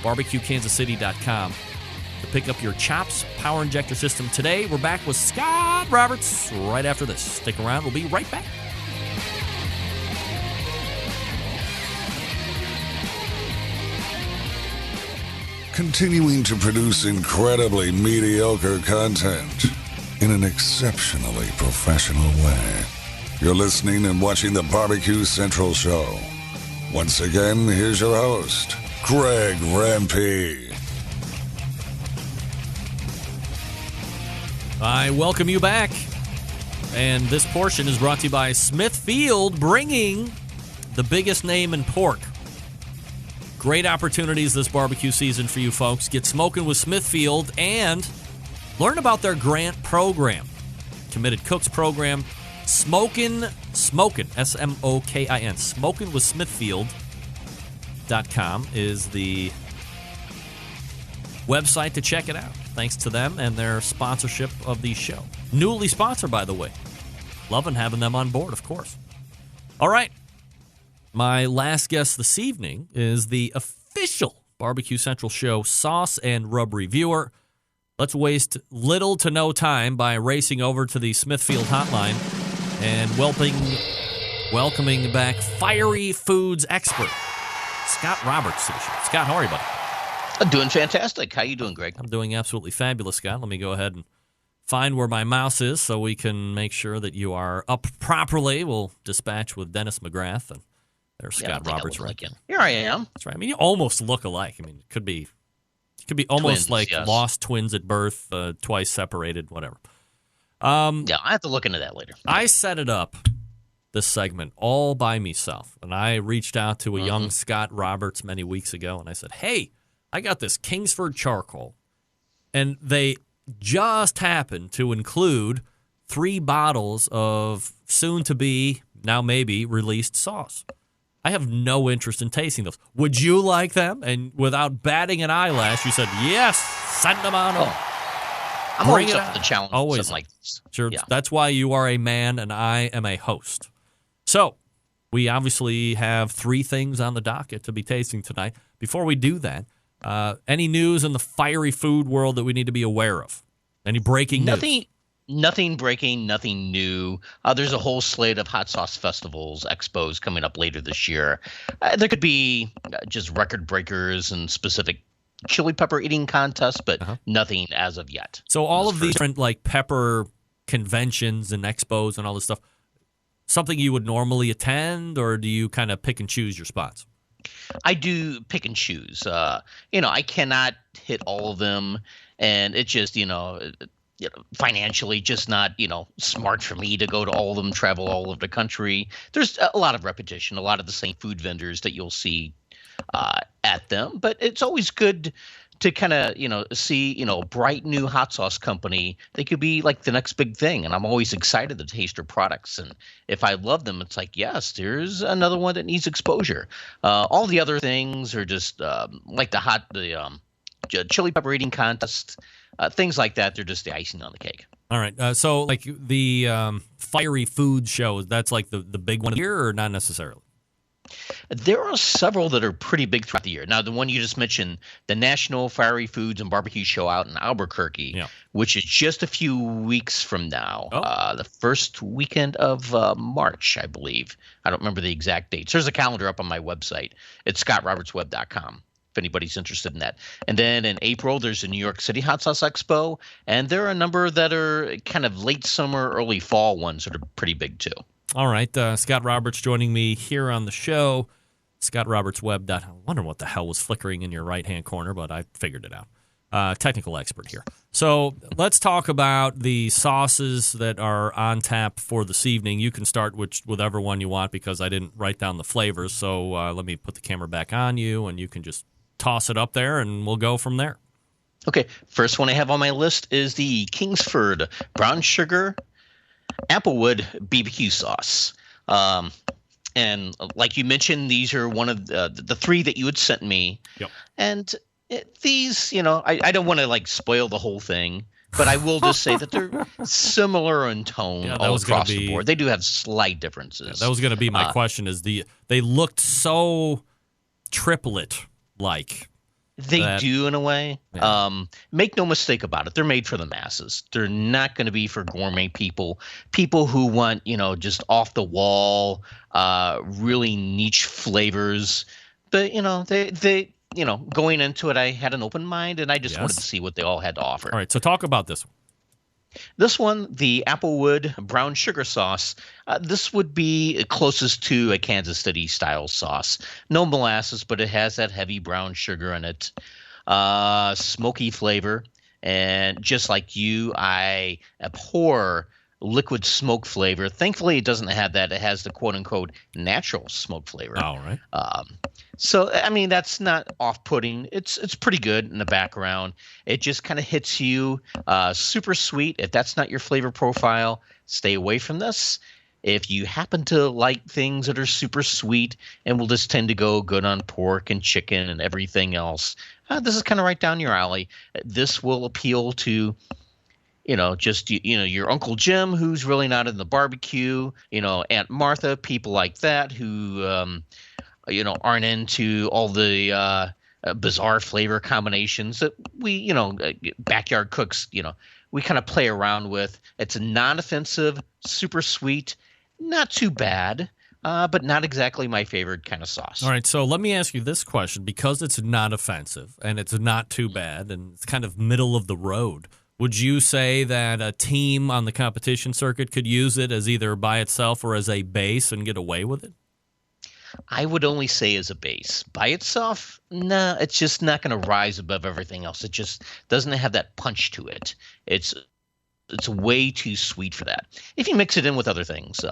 BarbecueKansasCity.com to pick up your Chops Power Injector System today. We're back with Scott Roberts right after this. Stick around. We'll be right back. Continuing to produce incredibly mediocre content in an exceptionally professional way. You're listening and watching the BBQ Central Show. Once again, here's your host, Greg Rempe. I welcome you back. And this portion is brought to you by Smithfield, bringing the biggest name in pork. Great opportunities this barbecue season for you folks. Get smoking with Smithfield and learn about their grant program. Committed Cooks program. Smokin', S-M-O-K-I-N. Smokin'withSmithfield.com is the website to check it out. Thanks to them and their sponsorship of the show. Newly sponsored, by the way. Loving having them on board, of course. All right. My last guest this evening is the official BBQ Central Show sauce and rub reviewer. Let's waste little to no time by racing over to the Smithfield hotline and welcoming back fiery foods expert, Scott Roberts to the show. Scott, how are you, buddy? I'm doing fantastic. How you doing, Greg? I'm doing absolutely fabulous, Scott. Let me go ahead and find where my mouse is so we can make sure that you are up properly. We'll dispatch with Dennis McGrath and There's Yeah, I don't Scott think I Roberts look right like there. him. Here I am. That's right. I mean, you almost look alike. I mean, it could be almost Twins, like yes. lost twins at birth, twice separated, whatever. Yeah, I have to look into that later. I set it up, this segment, all by myself. And I reached out to a young Scott Roberts many weeks ago, and I said, hey, I got this Kingsford charcoal. And they just happened to include 3 bottles of soon-to-be, now maybe, released sauce. I have no interest in tasting those. Would you like them? And without batting an eyelash, you said, yes, send them on over. I'm Bring always it up on. for the challenge. Always Like this. Sure, Yeah. that's why you are a man and I am a host. So we obviously have 3 things on the docket to be tasting tonight. Before we do that, any news in the fiery food world that we need to be aware of? Any breaking news? Nothing breaking, nothing new. There's a whole slate of hot sauce festivals, expos coming up later this year. There could be just record breakers and specific chili pepper eating contests, but nothing as of yet. So all of these different like pepper conventions and expos and all this stuff, something you would normally attend, or do you kind of pick and choose your spots? I do pick and choose. I cannot hit all of them, and it's just financially just not smart for me to go to all of them, travel all over the country. There's a lot of repetition, a lot of the same food vendors that you'll see at them, but it's always good to kind of see a bright new hot sauce company. They could be like the next big thing, and I'm always excited to taste their products. And if I love them, it's like, yes, there's another one that needs exposure. All the other things are just like the chili pepper eating contest, things like that. They're just the icing on the cake. All right, so like the fiery food show, that's like the big one here, or not necessarily? There are several that are pretty big throughout the year. Now, the one you just mentioned, the National Fiery Foods and Barbecue Show out in Albuquerque, which is just a few weeks from now, the first weekend of March, I believe. I don't remember the exact dates. There's a calendar up on my website. It's scottrobertsweb.com if anybody's interested in that. And then in April, there's a New York City Hot Sauce Expo, and there are a number that are kind of late summer, early fall ones that are pretty big too. All right, Scott Roberts joining me here on the show. ScottRobertsWeb. I wonder what the hell was flickering in your right-hand corner, but I figured it out. Technical expert here. So let's talk about the sauces that are on tap for this evening. You can start with whichever one you want because I didn't write down the flavors. So let me put the camera back on you, and you can just toss it up there, and we'll go from there. Okay, first one I have on my list is the Kingsford Brown Sugar Applewood BBQ sauce. And like you mentioned, these are one of the 3 that you had sent me. Yep. And these, I don't want to like spoil the whole thing, but I will just say that they're similar in tone all across the board. They do have slight differences. Yeah, that was going to be my question. They looked so triplet-like. They do in a way. Yeah. Make no mistake about it. They're made for the masses. They're not going to be for gourmet people who want, just off the wall, really niche flavors. But, they going into it, I had an open mind and I just wanted to see what they all had to offer. All right. So talk about this one. This one, the Applewood Brown Sugar Sauce, this would be closest to a Kansas City style sauce. No molasses, but it has that heavy brown sugar in it. Smoky flavor. And just like you, I abhor liquid smoke flavor. Thankfully, it doesn't have that. It has the quote-unquote natural smoke flavor. All right. So, I mean, that's not off-putting. It's pretty good in the background. It just kind of hits you super sweet. If that's not your flavor profile, stay away from this. If you happen to like things that are super sweet and will just tend to go good on pork and chicken and everything else, this is kind of right down your alley. This will appeal to just your Uncle Jim, who's really not in the barbecue, Aunt Martha, people like that who aren't into all the bizarre flavor combinations that we, backyard cooks, we kind of play around with. It's non-offensive, super sweet, not too bad, but not exactly my favorite kind of sauce. All right, so let me ask you this question. Because it's not offensive and it's not too bad and it's kind of middle of the road, would you say that a team on the competition circuit could use it as either by itself or as a base and get away with it? I would only say as a base. By itself, nah, it's just not going to rise above everything else. It just doesn't have that punch to it. It's way too sweet for that. If you mix it in with other things,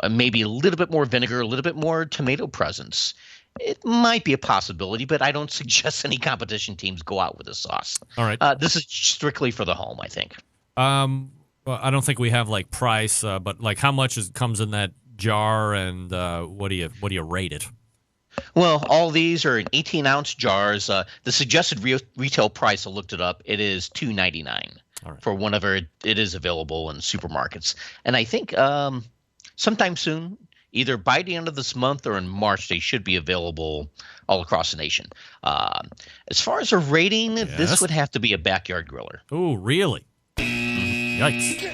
maybe a little bit more vinegar, a little bit more tomato presence, it might be a possibility, but I don't suggest any competition teams go out with this sauce. All right. This is strictly for the home, I think. Well, I don't think we have like price, but like how much comes in that jar, and what do you rate it? Well, all these are in 18-ounce jars. The suggested retail price, I looked it up, it is $2.99 for whenever it is available in supermarkets. And I think sometime soon, either by the end of this month or in March, they should be available all across the nation. As far as a rating, this would have to be a backyard griller. Oh, really? Yikes!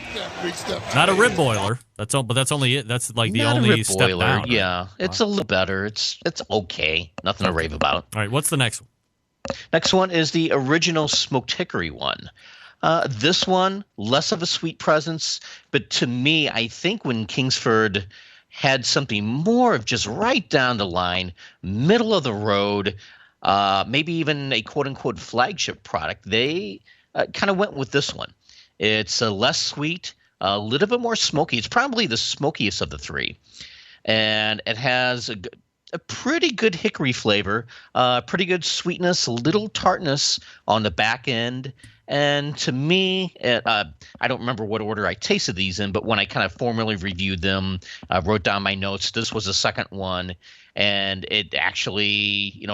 Not a rib boiler. That's all, but that's only it. That's like the Not only a rib step boiler. down. Yeah, it's a little better. It's okay. Nothing to rave about. All right, what's the next one? Next one is the original smoked hickory one. This one, less of a sweet presence, but to me, I think when Kingsford had something more of just right down the line, middle of the road, maybe even a quote-unquote flagship product, they kind of went with this one. It's less sweet, a little bit more smoky. It's probably the smokiest of the three. And it has a pretty good hickory flavor, pretty good sweetness, a little tartness on the back end. And to me, I don't remember what order I tasted these in, but when I kind of formally reviewed them, I wrote down my notes. This was the second one, and it actually,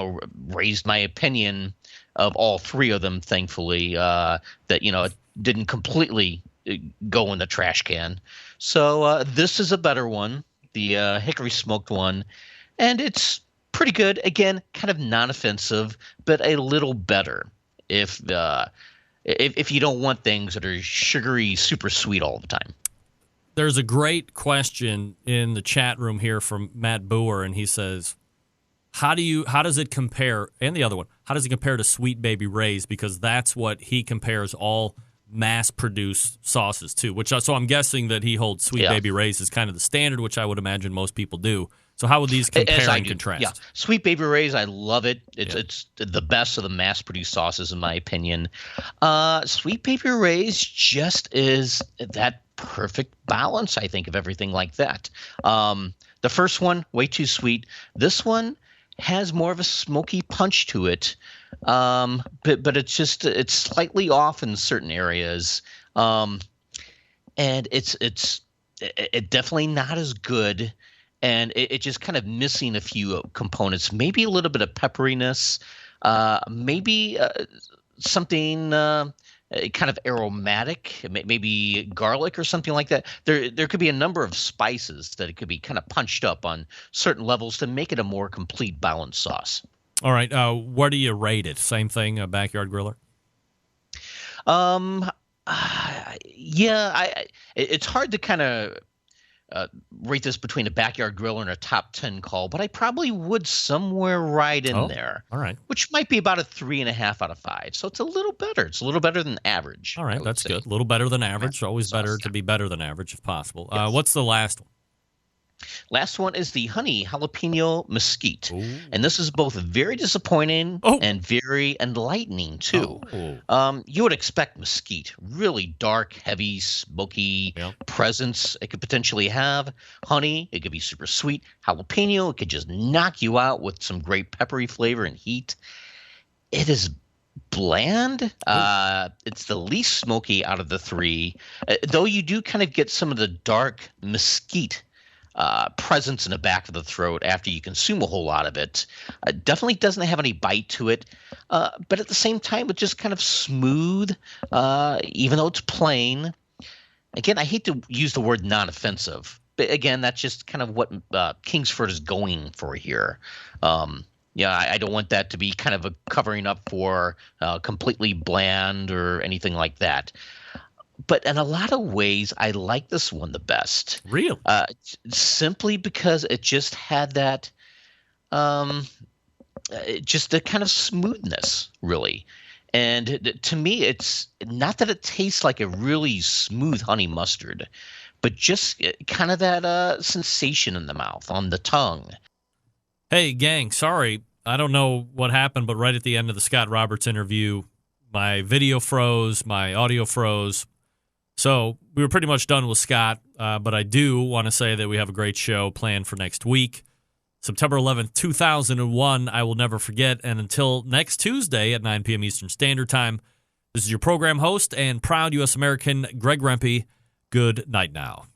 raised my opinion of all three of them, thankfully, that, it didn't completely go in the trash can. So this is a better one, the hickory smoked one, and it's pretty good. Again, kind of non-offensive, but a little better if you don't want things that are sugary, super sweet all the time. There's a great question in the chat room here from Matt Boer, and he says, how does it compare, and the other one, how does it compare to Sweet Baby Ray's? Because that's what he compares all mass-produced sauces to, so I'm guessing that he holds Sweet Baby Ray's as kind of the standard, which I would imagine most people do. So how would these compare and contrast? Yeah, Sweet Baby Ray's, I love it. It's the best of the mass-produced sauces, in my opinion. Sweet Baby Ray's just is that perfect balance, I think, of everything like that. The first one, way too sweet. This one has more of a smoky punch to it, but it's slightly off in certain areas, and it's definitely not as good, and it just kind of missing a few components. Maybe a little bit of pepperiness, maybe something kind of aromatic, maybe garlic or something like that. There could be a number of spices that it could be kind of punched up on certain levels to make it a more complete balanced sauce. All right, what do you rate it? Same thing, a backyard griller? It's hard to kind of rate this between a backyard griller and a top 10 call, but I probably would somewhere right in there. All right. Which might be about a 3.5 out of 5. So it's a little better. It's a little better than average. All right, that's good. A little better than average. Always better to be better than average if possible. Yes. What's the last one? Last one is the honey jalapeno mesquite. Ooh. And this is both very disappointing and very enlightening, too. You would expect mesquite, really dark, heavy, smoky presence it could potentially have. Honey, it could be super sweet. Jalapeno, it could just knock you out with some great peppery flavor and heat. It is bland. It's the least smoky out of the three, though you do kind of get some of the dark mesquite presence in the back of the throat after you consume a whole lot of it. Definitely doesn't have any bite to it, but at the same time, it's just kind of smooth, even though it's plain. Again, I hate to use the word non-offensive, but again, that's just kind of what Kingsford is going for here. I don't want that to be kind of a covering up for completely bland or anything like that. But in a lot of ways, I like this one the best. Really? Simply because it just had that, just the kind of smoothness, really. And to me, it's not that it tastes like a really smooth honey mustard, but just kind of that sensation in the mouth, on the tongue. Hey, gang, sorry. I don't know what happened, but right at the end of the Scott Roberts interview, my video froze, my audio froze. So we were pretty much done with Scott, but I do want to say that we have a great show planned for next week. September 11th, 2001, I will never forget. And until next Tuesday at 9 p.m. Eastern Standard Time, this is your program host and proud U.S. American, Greg Rempe. Good night now.